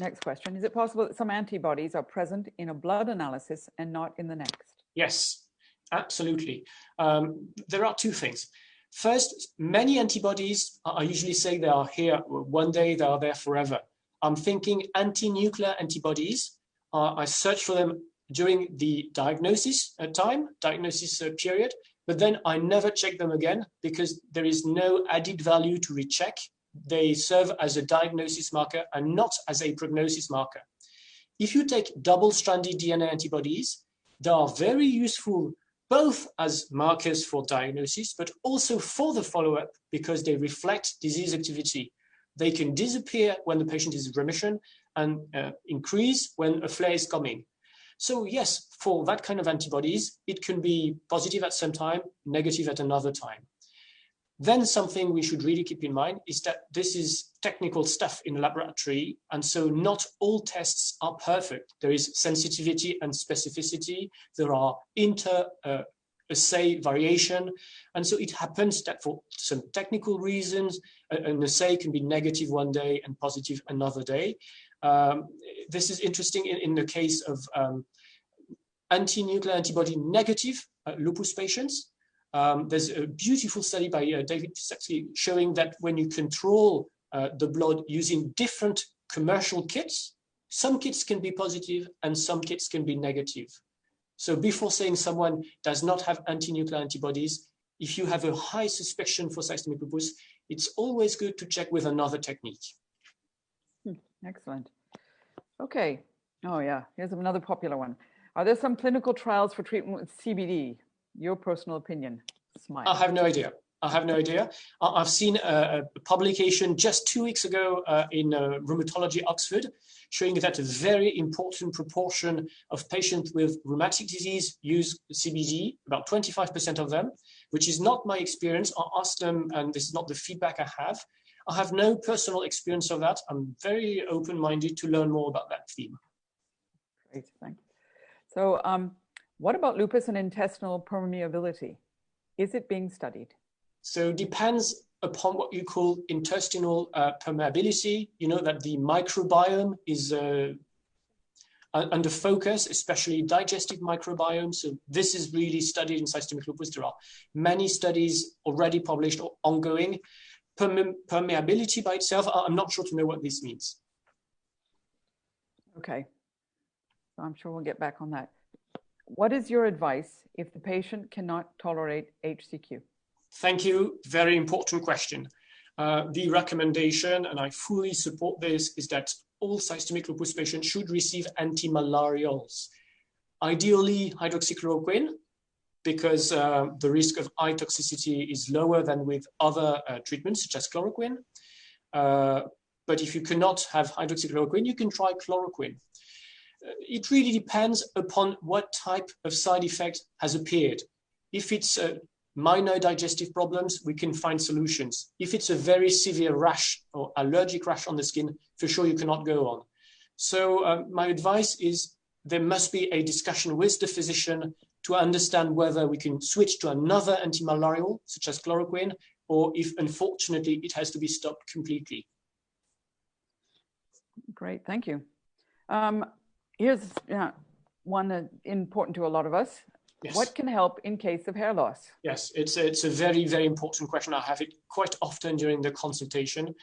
next question, is it possible that some antibodies are present in a blood analysis and not in the next? Yes, absolutely. There are two things. First, many antibodies, I usually say they are here one day, they are there forever. I'm thinking anti-nuclear antibodies. I search for them during the diagnosis period, but then I never check them again because there is no added value to recheck. They serve as a diagnosis marker and not as a prognosis marker. If you take double-stranded DNA antibodies, they are very useful both as markers for diagnosis, but also for the follow-up because they reflect disease activity. They can disappear when the patient is in remission and increase when a flare is coming. So yes, for that kind of antibodies, it can be positive at some time, negative at another time. Then something we should really keep in mind is that this is technical stuff in a laboratory, and so not all tests are perfect. There is sensitivity and specificity. There are inter-assay variation, and so it happens that for some technical reasons, an assay can be negative one day and positive another day. This is interesting in the case of anti-nuclear antibody negative lupus patients. There's a beautiful study by David Pisacki showing that when you control the blood using different commercial kits, some kits can be positive and some kits can be negative. So before saying someone does not have anti-nuclear antibodies, if you have a high suspicion for systemic lupus, it's always good to check with another technique. Excellent. Okay. Oh yeah, here's another popular one. Are there some clinical trials for treatment with CBD? Your personal opinion. Smile. I have no idea. I've seen a publication just 2 weeks ago in Rheumatology Oxford showing that a very important proportion of patients with rheumatic disease use CBD, about 25% of them, which is not my experience. I asked them, and this is not the feedback I have. I have no personal experience of that. I'm very open-minded to learn more about that theme. Great, thanks. So what about lupus and intestinal permeability? Is it being studied? So it depends upon what you call intestinal permeability. You know that the microbiome is under focus, especially digestive microbiome. So this is really studied in systemic lupus. There are many studies already published or ongoing. Permeability by itself, I'm not sure to know what this means. Okay, so I'm sure we'll get back on that. What is your advice if the patient cannot tolerate HCQ? Thank you. Very important question. The recommendation, and I fully support this, is that all systemic lupus patients should receive antimalarials. Ideally, hydroxychloroquine, because the risk of eye toxicity is lower than with other treatments, such as chloroquine. But if you cannot have hydroxychloroquine, you can try chloroquine. It really depends upon what type of side effect has appeared. If it's minor digestive problems, we can find solutions. If it's a very severe rash or allergic rash on the skin, for sure you cannot go on. So my advice is there must be a discussion with the physician to understand whether we can switch to another antimalarial, such as chloroquine, or if unfortunately it has to be stopped completely. Great, thank you. Here's one that's important to a lot of us. Yes. What can help in case of hair loss? Yes, it's a very, very important question. I have it quite often during the consultation.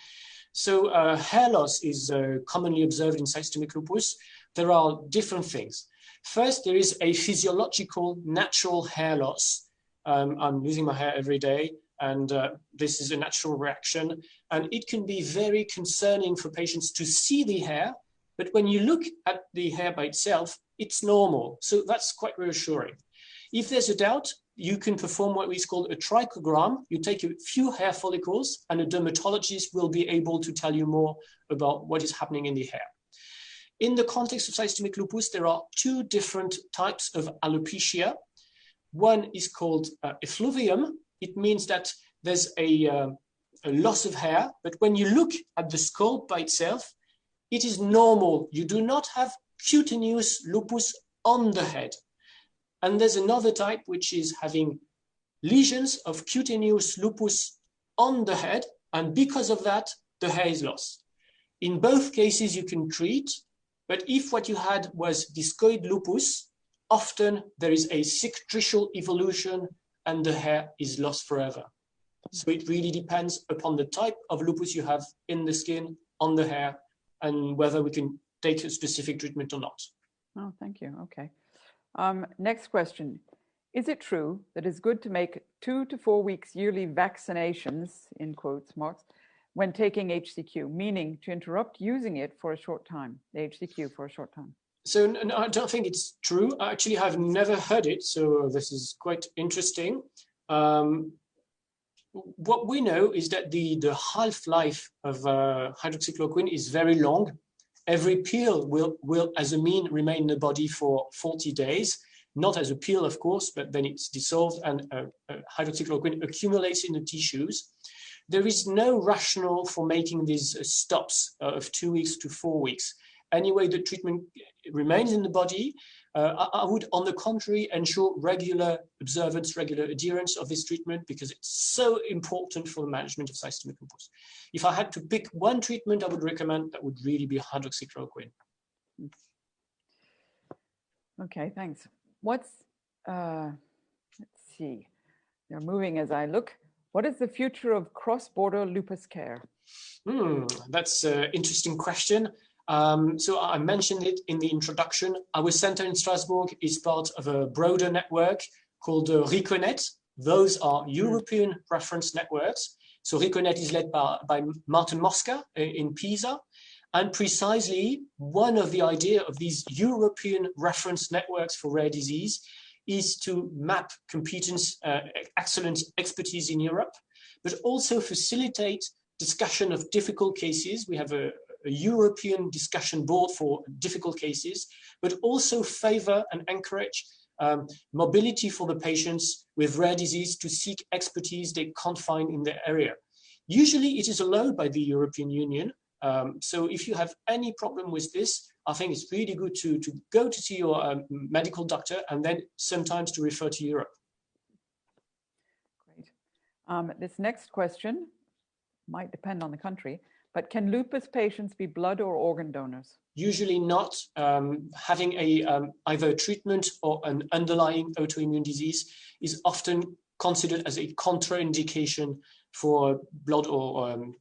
So hair loss is commonly observed in systemic lupus. There are different things. First, there is a physiological, natural hair loss. I'm losing my hair every day, and this is a natural reaction. And it can be very concerning for patients to see the hair, but when you look at the hair by itself, it's normal. So that's quite reassuring. If there's a doubt, you can perform what is called a trichogram. You take a few hair follicles, and a dermatologist will be able to tell you more about what is happening in the hair. In the context of systemic lupus, there are two different types of alopecia. One is called effluvium. It means that there's a loss of hair, but when you look at the scalp by itself, it is normal. You do not have cutaneous lupus on the head. And there's another type which is having lesions of cutaneous lupus on the head, and because of that, the hair is lost. In both cases, you can treat, but if what you had was discoid lupus, often there is a cicatricial evolution and the hair is lost forever. So it really depends upon the type of lupus you have in the skin, on the hair, and whether we can take a specific treatment or not. Oh, thank you. Okay. Next question. Is it true that it's good to make 2 to 4 weeks yearly vaccinations, in quotes marks, when taking HCQ, meaning to interrupt using it for a short time, the HCQ for a short time? So no, I don't think it's true. I actually have never heard it, so this is quite interesting. What we know is that the half-life of hydroxychloroquine is very long. Every pill will, as a mean, remain in the body for 40 days, not as a pill, of course, but then it's dissolved and hydroxychloroquine accumulates in the tissues. There is no rationale for making these stops of 2 weeks to 4 weeks. Anyway, the treatment remains in the body. I would, on the contrary, ensure regular observance, regular adherence of this treatment because it's so important for the management of systemic lupus. If I had to pick one treatment I would recommend, that would really be hydroxychloroquine. Okay, thanks. What's, let's see, they're moving as I look. What is the future of cross-border lupus care? That's an interesting question. So I mentioned it in the introduction. Our center in Strasbourg is part of a broader network called RICONET. Those are European reference networks. So RICONET is led by Martin Mosca in Pisa. And precisely one of the idea of these European reference networks for rare disease is to map competence, excellent expertise in Europe, but also facilitate discussion of difficult cases. We have a European discussion board for difficult cases, but also favor and encourage mobility for the patients with rare disease to seek expertise they can't find in their area. Usually it is allowed by the European Union. So if you have any problem with this, I think it's really good to go to see your medical doctor and then sometimes to refer to Europe. Great. This next question might depend on the country, But can lupus patients be blood or organ donors? Usually not. Having either a treatment or an underlying autoimmune disease is often considered as a contraindication for blood or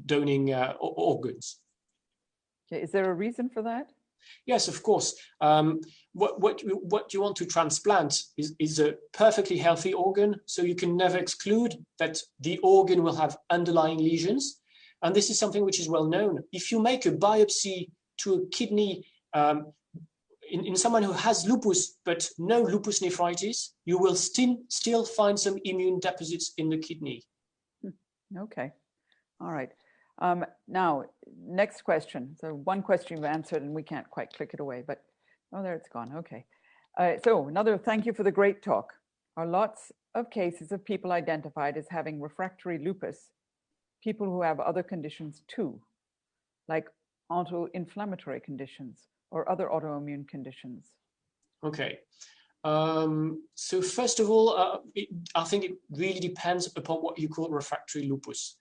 donating organs. Okay. Is there a reason for that? Yes, of course. What you want to transplant is a perfectly healthy organ, so you can never exclude that the organ will have underlying lesions. And this is something which is well known. If you make a biopsy to a kidney in someone who has lupus but no lupus nephritis, you will still find some immune deposits in the kidney. Okay. All right. Now, next question. So one question you've answered and we can't quite click it away, but oh, there it's gone. Okay. So another thank you for the great talk. Are lots of cases of people identified as having refractory lupus, people who have other conditions too, like auto-inflammatory conditions or other autoimmune conditions? Okay. So first of all, I think it really depends upon what you call refractory lupus.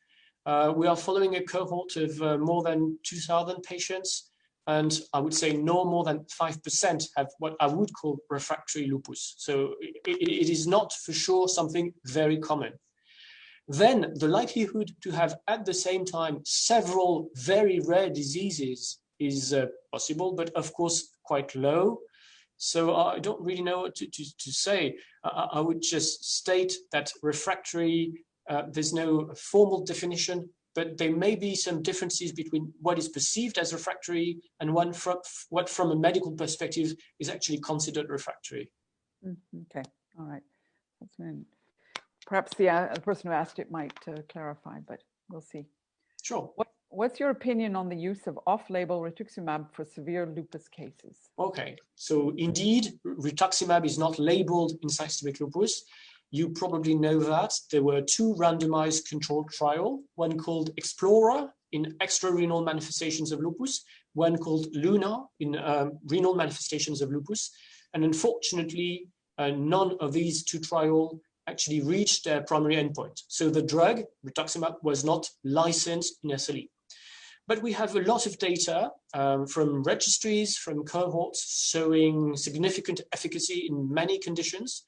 We are following a cohort of more than 2,000 patients, and I would say no more than 5% have what I would call refractory lupus. So it is not for sure something very common. Then the likelihood to have at the same time several very rare diseases is possible, but of course quite low. So I don't really know what to say. I would just state that refractory, there's no formal definition, but there may be some differences between what is perceived as refractory and what from a medical perspective is actually considered refractory. Okay, all right. That's good. Perhaps the person who asked it might clarify, but we'll see. Sure. What's your opinion on the use of off-label rituximab for severe lupus cases? Okay, so indeed, rituximab is not labeled in systemic lupus. You probably know that. There were two randomized controlled trials, one called Explorer in extrarenal manifestations of lupus, one called Luna in renal manifestations of lupus. And unfortunately, none of these two trials actually reached their primary endpoint. So the drug, rituximab, was not licensed in SLE. But we have a lot of data from registries, from cohorts showing significant efficacy in many conditions.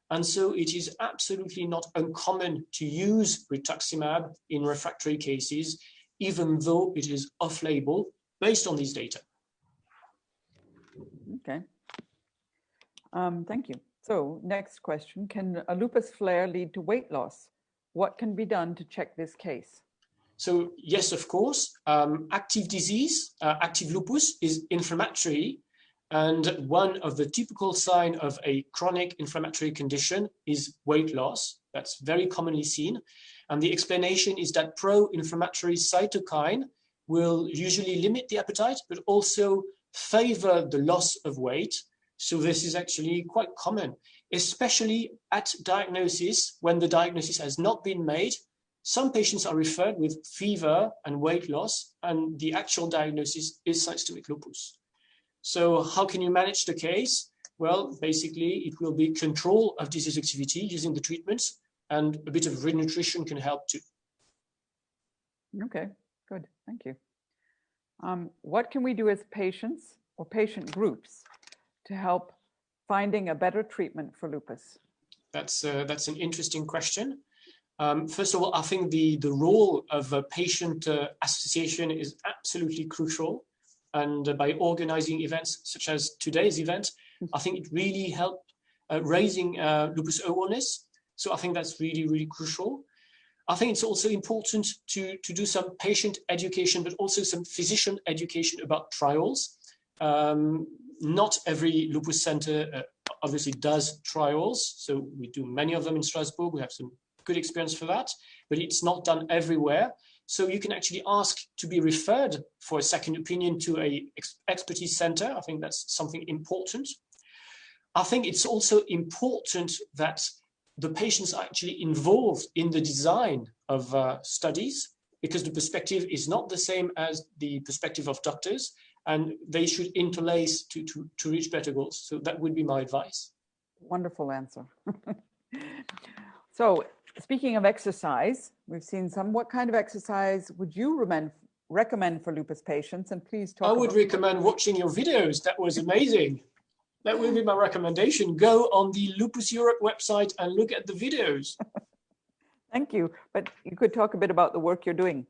And so it is absolutely not uncommon to use rituximab in refractory cases, even though it is off-label based on these data. Okay. Thank you. So next question, can a lupus flare lead to weight loss? What can be done to check this case? So yes, of course, active disease, active lupus is inflammatory. And one of the typical signs of a chronic inflammatory condition is weight loss. That's very commonly seen. And the explanation is that pro-inflammatory cytokine will usually limit the appetite, but also favor the loss of weight. So this is actually quite common, especially at diagnosis, when the diagnosis has not been made. Some patients are referred with fever and weight loss, and the actual diagnosis is systemic lupus. So how can you manage the case? Well, basically, it will be control of disease activity using the treatments, and a bit of renutrition can help too. Okay, good. Thank you. What can we do as patients or patient groups to help finding a better treatment for lupus? That's an interesting question. First of all, I think the role of a patient association is absolutely crucial. And by organizing events such as today's event, I think it really helped raising lupus awareness. So I think that's really, really crucial. I think it's also important to do some patient education, but also some physician education about trials. Not every lupus center obviously does trials. So we do many of them in Strasbourg. We have some good experience for that, but it's not done everywhere. So you can actually ask to be referred for a second opinion to a expertise center. I think that's something important. I think it's also important that the patients are actually involved in the design of studies, because the perspective is not the same as the perspective of doctors, and they should interlace to reach better goals. So that would be my advice. Wonderful answer. So speaking of exercise, we've seen some. What kind of exercise would you recommend for lupus patients? And please talk. I would recommend watching your videos. That was amazing. That will be my recommendation. Go on the Lupus Europe website and look at the videos. Thank you. But you could talk a bit about the work you're doing.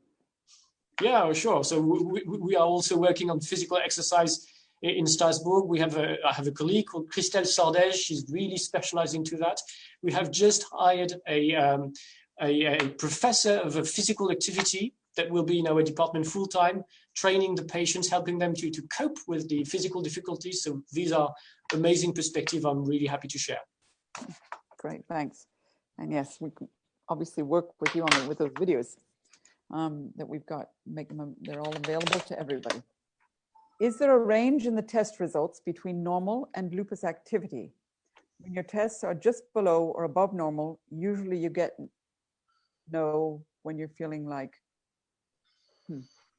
Yeah, sure. So we are also working on physical exercise in Strasbourg. I have a colleague called Christelle Sardej. She's really specializing to that. We have just hired a professor of physical activity that will be in our department full-time, training the patients, helping them to cope with the physical difficulties. So these are amazing perspectives I'm really happy to share. Great, thanks. And yes, we can obviously work with you on with those videos that we've got, make them, they're all available to everybody. Is there a range in the test results between normal and lupus activity? When your tests are just below or above normal, usually you get no when you're feeling like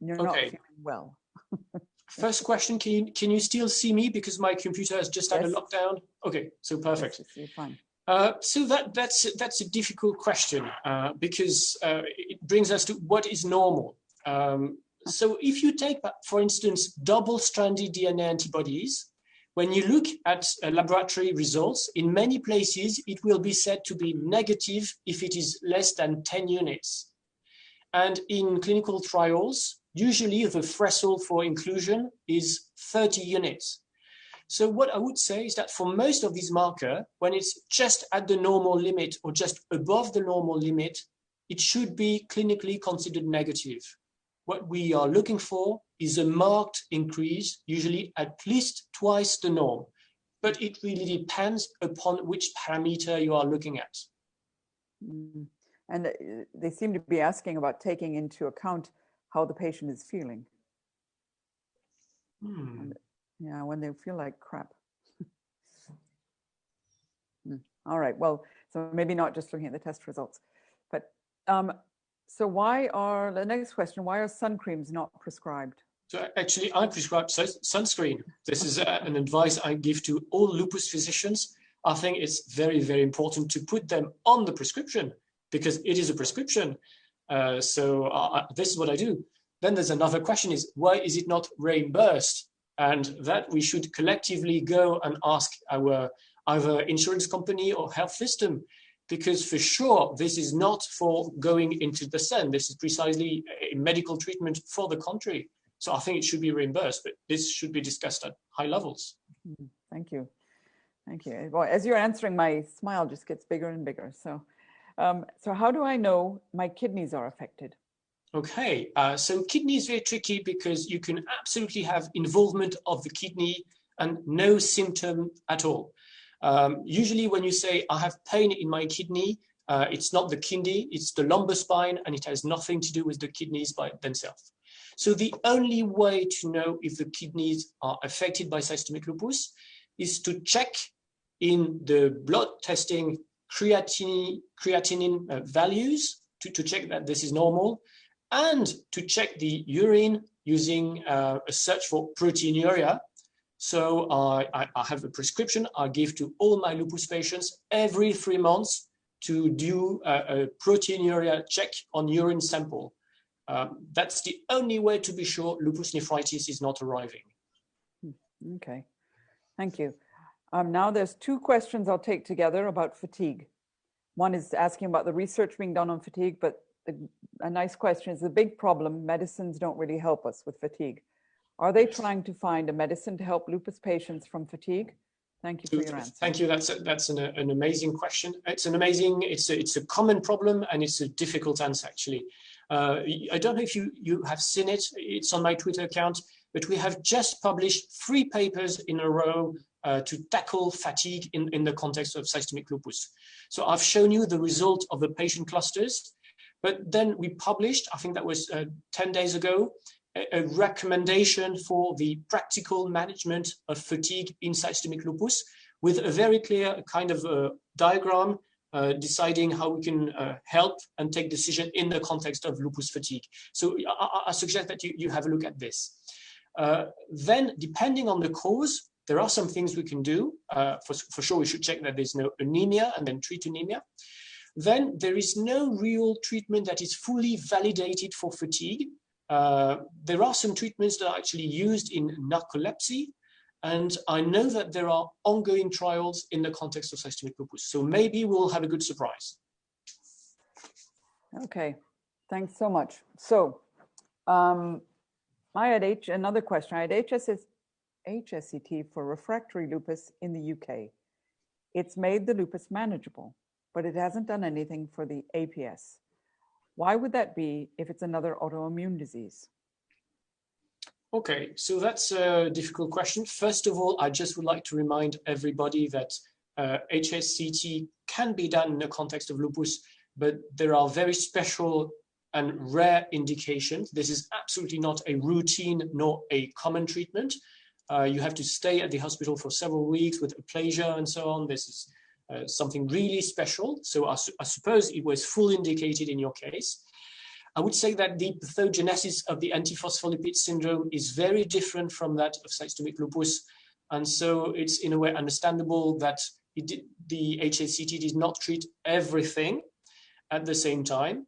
you're not feeling well. First question, can you still see me because my computer has just had a lockdown? Okay, so perfect. Yes, you're fine. So that's a difficult question because it brings us to what is normal. So if you take, for instance, double-stranded DNA antibodies, when you look at laboratory results, in many places, it will be said to be negative if it is less than 10 units. And in clinical trials, usually the threshold for inclusion is 30 units. So what I would say is that for most of these markers, when it's just at the normal limit or just above the normal limit, it should be clinically considered negative. What we are looking for is a marked increase, usually at least twice the norm. But it really depends upon which parameter you are looking at. And they seem to be asking about taking into account how the patient is feeling. Yeah, when they feel like crap. All right, well, so maybe not just looking at the test results, but so the next question, why are sun creams not prescribed? So actually I prescribe sunscreen. This is an advice I give to all lupus physicians. I think it's very, very important to put them on the prescription because it is a prescription. So this is what I do. Then there's another question is, why is it not reimbursed? And that we should collectively go and ask our either insurance company or health system, because for sure, this is not for going into the sun. This is precisely a medical treatment for the country. So I think it should be reimbursed, but this should be discussed at high levels. Thank you. Thank you. Well, as you're answering, my smile just gets bigger and bigger. So, so how do I know my kidneys are affected? Okay, so kidney is very tricky because you can absolutely have involvement of the kidney and no symptom at all. Usually when you say, I have pain in my kidney, it's not the kidney, it's the lumbar spine, and it has nothing to do with the kidneys by themselves. So the only way to know if the kidneys are affected by systemic lupus is to check in the blood testing creatinine values to check that this is normal, and to check the urine using a search for proteinuria. So I have a prescription I give to all my lupus patients every 3 months to do a proteinuria check on urine sample. That's the only way to be sure lupus nephritis is not arriving. Okay, thank you. Now there's two questions I'll take together about fatigue. One is asking about the research being done on fatigue, but a nice question is the big problem. Medicines don't really help us with fatigue. Are they trying to find a medicine to help lupus patients from fatigue? Thank you for your answer. Thank you. That's an amazing question. It's a common problem and it's a difficult answer actually. I don't know if you have seen it. It's on my Twitter account, but we have just published 3 papers in a row to tackle fatigue in the context of systemic lupus. So I've shown you the result of the patient clusters, but then we published, I think that was 10 days ago, a recommendation for the practical management of fatigue in systemic lupus with a very clear kind of diagram deciding how we can help and take decision in the context of lupus fatigue. So I suggest that you have a look at this. Then depending on the cause, there are some things we can do. For sure, we should check that there's no anemia and then treat anemia. then there is no real treatment that is fully validated for fatigue. There are some treatments that are actually used in narcolepsy, and I know that there are ongoing trials in the context of systemic lupus. So maybe we'll have a good surprise. Okay, thanks so much. So I had another question. I had HSCT for refractory lupus in the UK. It's made the lupus manageable, but it hasn't done anything for the APS. Why would that be if it's another autoimmune disease? Okay, so that's a difficult question. First of all, I just would like to remind everybody that HSCT can be done in the context of lupus, but there are very special and rare indications. This is absolutely not a routine nor a common treatment. You have to stay at the hospital for several weeks with aplasia and so on. This is something really special. So I suppose it was fully indicated in your case. I would say that the pathogenesis of the antiphospholipid syndrome is very different from that of systemic lupus. And so it's in a way understandable that the HSCT did not treat everything at the same time.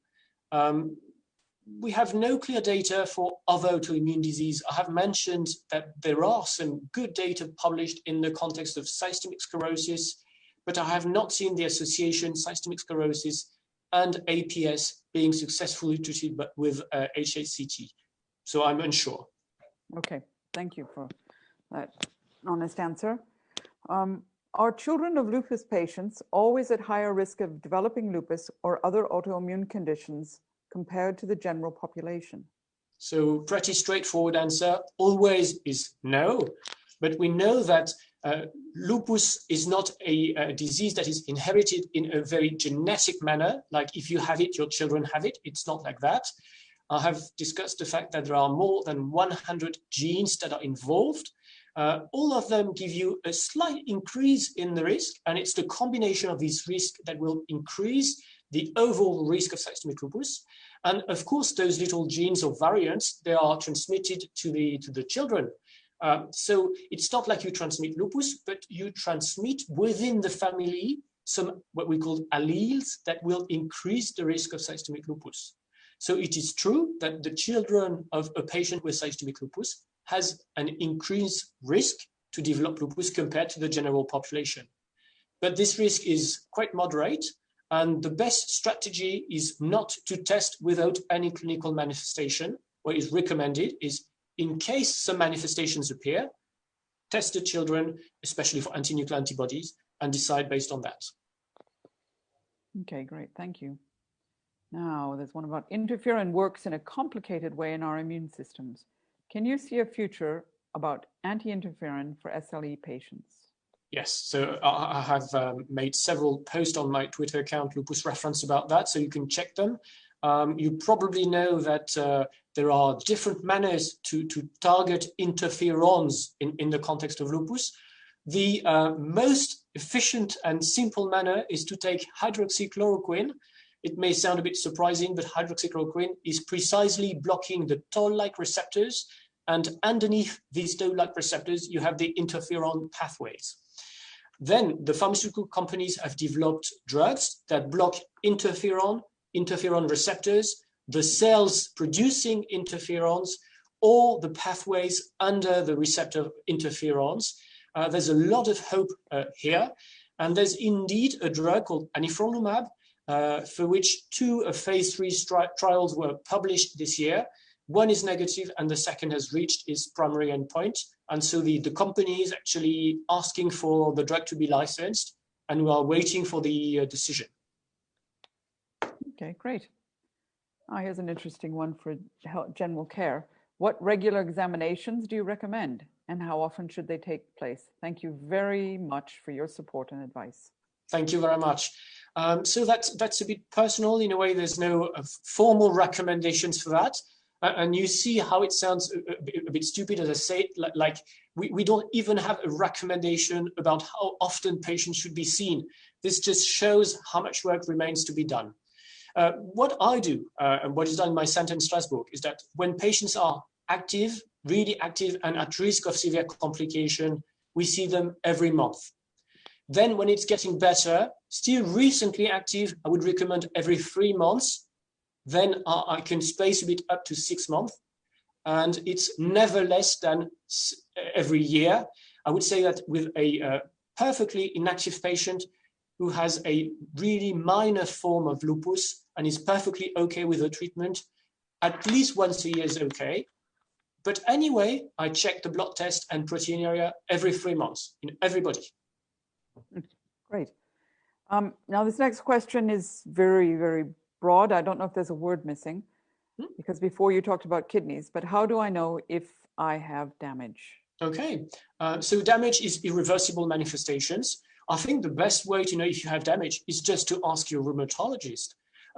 We have no clear data for other autoimmune disease. I have mentioned that there are some good data published in the context of systemic sclerosis, but I have not seen the association systemic sclerosis and APS being successfully treated with HSCT. So I'm unsure. Okay, thank you for that honest answer. Are children of lupus patients always at higher risk of developing lupus or other autoimmune conditions compared to the general population? So pretty straightforward answer, always is no. But we know that lupus is not a disease that is inherited in a very genetic manner, like if you have it, your children have it. It's not like that. I have discussed the fact that there are more than 100 genes that are involved. All of them give you a slight increase in the risk, and it's the combination of these risks that will increase the overall risk of systemic lupus. And of course, those little genes or variants, they are transmitted to the children. So it's not like you transmit lupus, but you transmit within the family some what we call alleles that will increase the risk of systemic lupus. So it is true that the children of a patient with systemic lupus has an increased risk to develop lupus compared to the general population. But this risk is quite moderate, and the best strategy is not to test without any clinical manifestation. What is recommended is, in case some manifestations appear, test the children, especially for antinuclear antibodies, and decide based on that. Okay, great, thank you. Now, there's one about interferon works in a complicated way in our immune systems. Can you see a future about anti-interferon for SLE patients? Yes, so I have made several posts on my Twitter account, Lupus Reference, about that, so you can check them. You probably know that there are different manners to target interferons in the context of lupus. The most efficient and simple manner is to take hydroxychloroquine. It may sound a bit surprising, but hydroxychloroquine is precisely blocking the toll-like receptors, and underneath these toll-like receptors, you have the interferon pathways. Then the pharmaceutical companies have developed drugs that block interferon receptors, the cells producing interferons, or the pathways under the receptor trials. There's a lot of hope here. And there's indeed a drug called anifrolumab, for which 2 phase 3 trials were published this year. One is negative and the second has reached its primary endpoint. And so the company is actually asking for the drug to be licensed, and we are waiting for the decision. Okay, great. Here's an interesting one for general care. What regular examinations do you recommend, and how often should they take place? Thank you very much for your support and advice. Thank you very much. So that's a bit personal in a way. There's no formal recommendations for that. And you see how it sounds a bit stupid as I say it, like we don't even have a recommendation about how often patients should be seen. This just shows how much work remains to be done. What I do, and what is done in my center in Strasbourg, is that when patients are active, really active, and at risk of severe complication, we see them every month. Then when it's getting better, still recently active, I would recommend every 3 months. Then I can space a bit up to 6 months. And it's never less than every year. I would say that with a perfectly inactive patient who has a really minor form of lupus and is perfectly okay with the treatment, at least once a year is okay. But anyway, I check the blood test and proteinuria every 3 months in everybody. Great. Now this next question is very, very broad. I don't know if there's a word missing, because before you talked about kidneys, but how do I know if I have damage? Okay, so damage is irreversible manifestations. I think the best way to know if you have damage is just to ask your rheumatologist.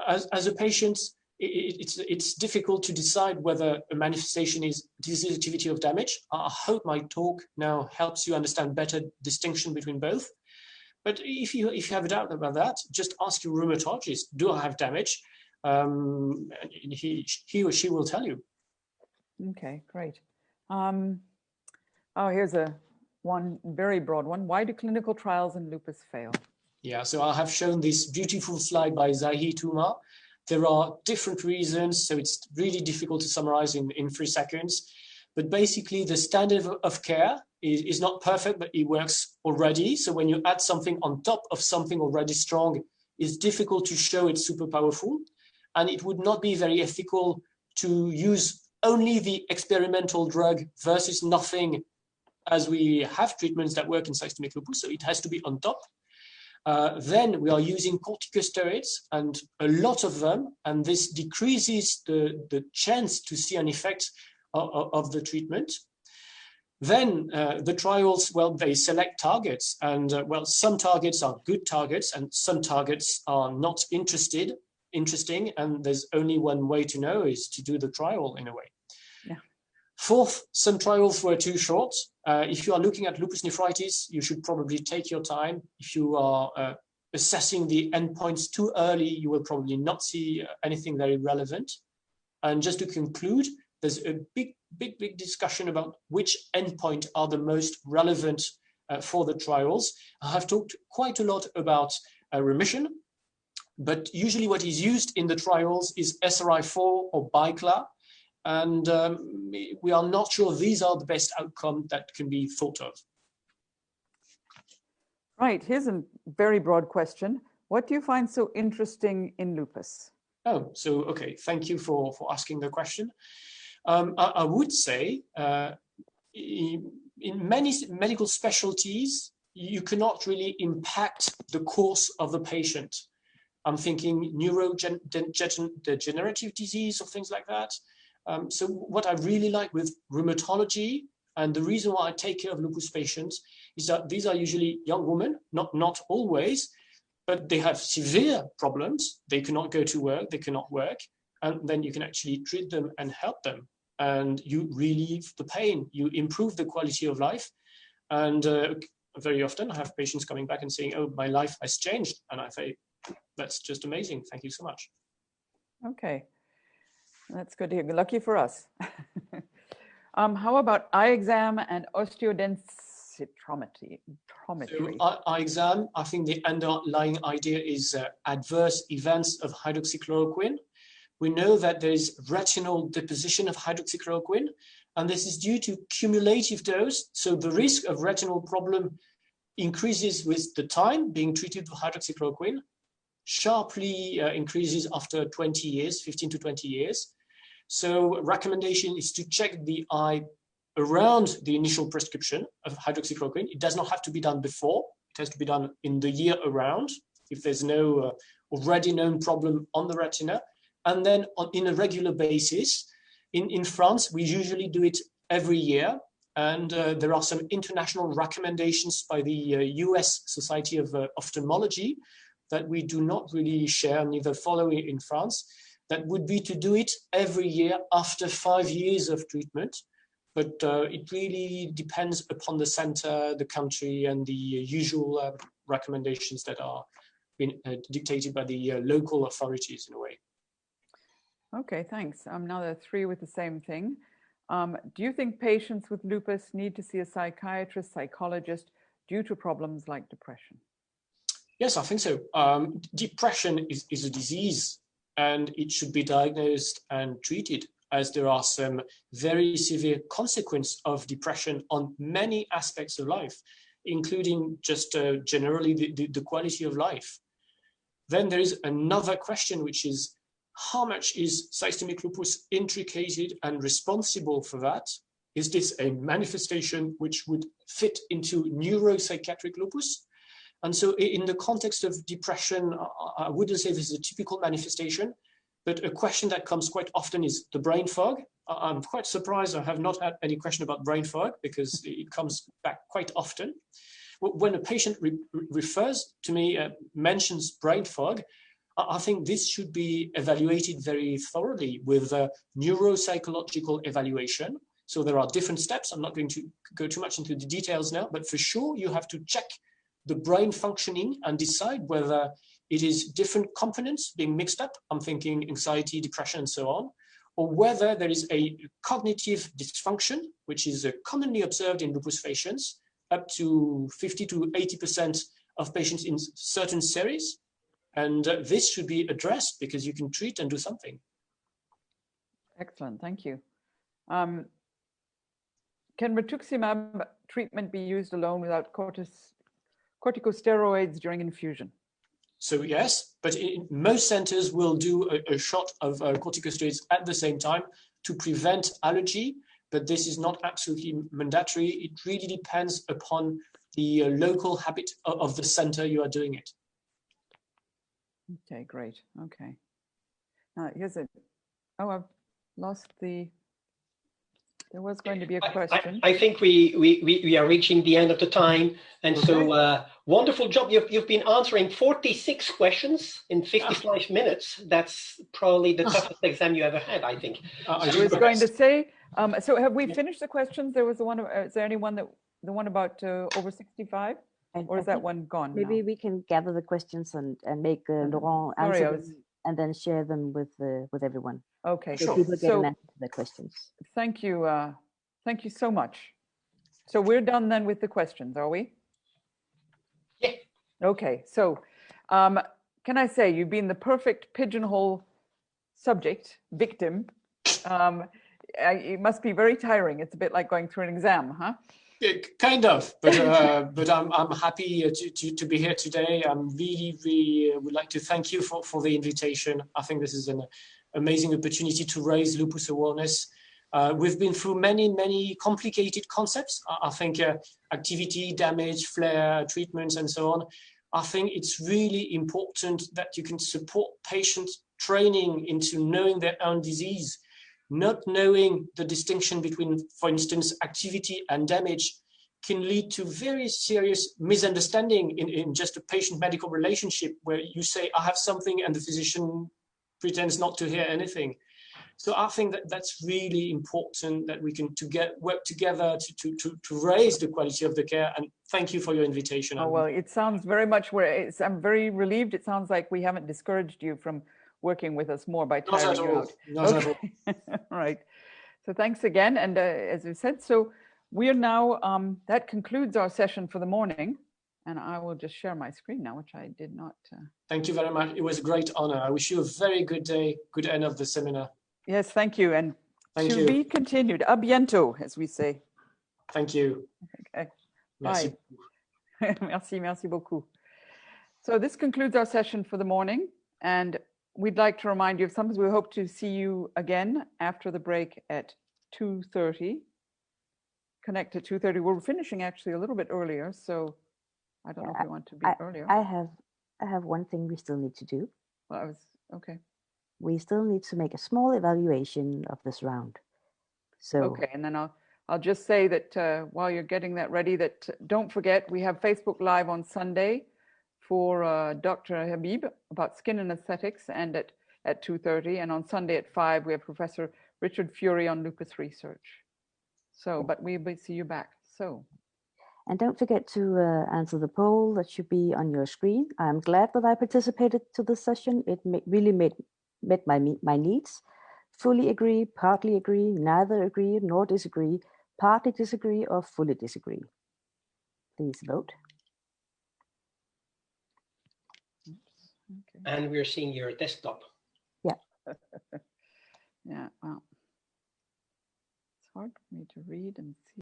As a patient, it's difficult to decide whether a manifestation is disease activity of damage. I hope my talk now helps you understand better distinction between both. But if you have a doubt about that, just ask your rheumatologist, do I have damage? He or she will tell you. Okay, great. Oh, here's one very broad one. Why do clinical trials in lupus fail? Yeah, so I have shown this beautiful slide by Zahi Touma. There are different reasons, so it's really difficult to summarize in 3 seconds. But basically, the standard of care is not perfect, but it works already. So when you add something on top of something already strong, it's difficult to show it's super powerful. And it would not be very ethical to use only the experimental drug versus nothing, as we have treatments that work in systemic lupus, so it has to be on top. Then we are using corticosteroids, and a lot of them, and this decreases the chance to see an effect of the treatment. Then the trials, well, they select targets, and well, some targets are good targets, and some targets are not interesting, and there's only one way to know is to do the trial in a way. Yeah. Fourth, some trials were too short. If you are looking at lupus nephritis, you should probably take your time. If you are assessing the endpoints too early, you will probably not see anything very relevant. And just to conclude, there's a big discussion about which endpoint are the most relevant for the trials. I have talked quite a lot about remission, but usually what is used in the trials is SRI-4 or BICLA, and we are not sure these are the best outcome that can be thought of. Right, here's a very broad question. What do you find so interesting in lupus? Oh, so okay, thank you for asking the question. I would say in many medical specialties, you cannot really impact the course of the patient. I'm thinking neurodegenerative disease or things like that. So what I really like with rheumatology, and the reason why I take care of lupus patients, is that these are usually young women, not always, but they have severe problems. They cannot go to work, they cannot work, and then you can actually treat them and help them. And you relieve the pain, you improve the quality of life. And very often I have patients coming back and saying, oh, my life has changed. And I say, that's just amazing. Thank you so much. Okay, that's good to hear. Lucky for us. How about eye exam and osteodensitometry? So, eye exam, I think the underlying idea is adverse events of hydroxychloroquine. We know that there is retinal deposition of hydroxychloroquine, and this is due to cumulative dose. So the risk of retinal problem increases with the time being treated with hydroxychloroquine, sharply increases after 20 years, 15 to 20 years. So recommendation is to check the eye around the initial prescription of hydroxychloroquine. It does not have to be done before. It has to be done in the year around if there's no already known problem on the retina. And then in a regular basis. In France, we usually do it every year. And there are some international recommendations by the US Society of Ophthalmology that we do not really share, neither follow in France. That would be to do it every year after 5 years of treatment. But it really depends upon the center, the country, and the usual recommendations that are being dictated by the local authorities in a way. Okay, thanks. Now there are 3 with the same thing. Do you think patients with lupus need to see a psychiatrist, psychologist due to problems like depression? Yes, I think so. Depression is a disease, and it should be diagnosed and treated, as there are some very severe consequences of depression on many aspects of life, including just generally the quality of life. Then there is another question, which is how much is systemic lupus intricated and responsible for that? Is this a manifestation which would fit into neuropsychiatric lupus? And so in the context of depression, I wouldn't say this is a typical manifestation, but a question that comes quite often is the brain fog. I'm quite surprised I have not had any question about brain fog, because it comes back quite often. When a patient refers to me, mentions brain fog, I think this should be evaluated very thoroughly with a neuropsychological evaluation. So there are different steps. I'm not going to go too much into the details now, but for sure you have to check the brain functioning and decide whether it is different components being mixed up. I'm thinking anxiety, depression, and so on, or whether there is a cognitive dysfunction, which is commonly observed in lupus patients, up to 50 to 80% of patients in certain series. And this should be addressed, because you can treat and do something. Excellent, thank you. Can rituximab treatment be used alone without corticosteroids during infusion? So yes, but most centers will do a shot of corticosteroids at the same time to prevent allergy, but this is not absolutely mandatory. It really depends upon the local habit of the center you are doing it. Okay, great. Okay. Now here's a, oh, I've lost the, there was going to be a question. I think we are reaching the end of the time. And okay. So wonderful job. You've been answering 46 questions in 55 minutes. That's probably the toughest exam you ever had, I think. I was going to say, so have we finished the questions? There was the one, is there anyone that, the one about over 65? Or is that one gone Maybe now? we can gather the questions and make Laurent answer them and then share them with everyone. Okay, so people get an answer to their questions. Thank you so much. So we're done then with the questions, are we? Yeah. Okay, so can I say you've been the perfect pigeonhole victim. It must be very tiring. It's a bit like going through an exam, huh? Kind of, but I'm happy to be here today. I'm really would like to thank you for the invitation. I think this is an amazing opportunity to raise lupus awareness. We've been through many complicated concepts. I think activity, damage, flare, treatments, and so on. I think it's really important that you can support patients training into knowing their own disease. Not knowing the distinction between, for instance, activity and damage can lead to very serious misunderstanding in just a patient-medical relationship, where you say, I have something, and the physician pretends not to hear anything. So I think that that's really important, that we can work together to raise the quality of the care. And thank you for your invitation. Oh, well, it sounds very much I'm very relieved. It sounds like we haven't discouraged you from working with us more by tiring you out. Not at all. Right. So thanks again. And as we said, so we are now, that concludes our session for the morning. And I will just share my screen now, which I did not. Thank you very much. It was a great honor. I wish you a very good day, good end of the seminar. Yes, thank you. And thank to you. be continued. A bientôt, as we say. Thank you. Okay. Merci. Bye. Merci beaucoup. So this concludes our session for the morning. And we'd like to remind you of something. We hope to see you again after the break at 2:30. Connect at 2:30. We're finishing actually a little bit earlier, so I don't know if you want to be earlier. I have one thing we still need to do. Well, okay. We still need to make a small evaluation of this round. So okay, and then I'll just say that while you're getting that ready, that don't forget we have Facebook Live on Sunday for Dr. Habib about skin and aesthetics, and at 2:30, and on Sunday at 5 we have Professor Richard Fury on lupus research. So, but we will see you back. So. And don't forget to answer the poll that should be on your screen. I'm glad that I participated to this session. It really met my needs. Fully agree, partly agree, neither agree nor disagree, partly disagree, or fully disagree. please vote. Okay. And we're seeing your desktop. Yeah. Yeah, well, it's hard for me to read and see.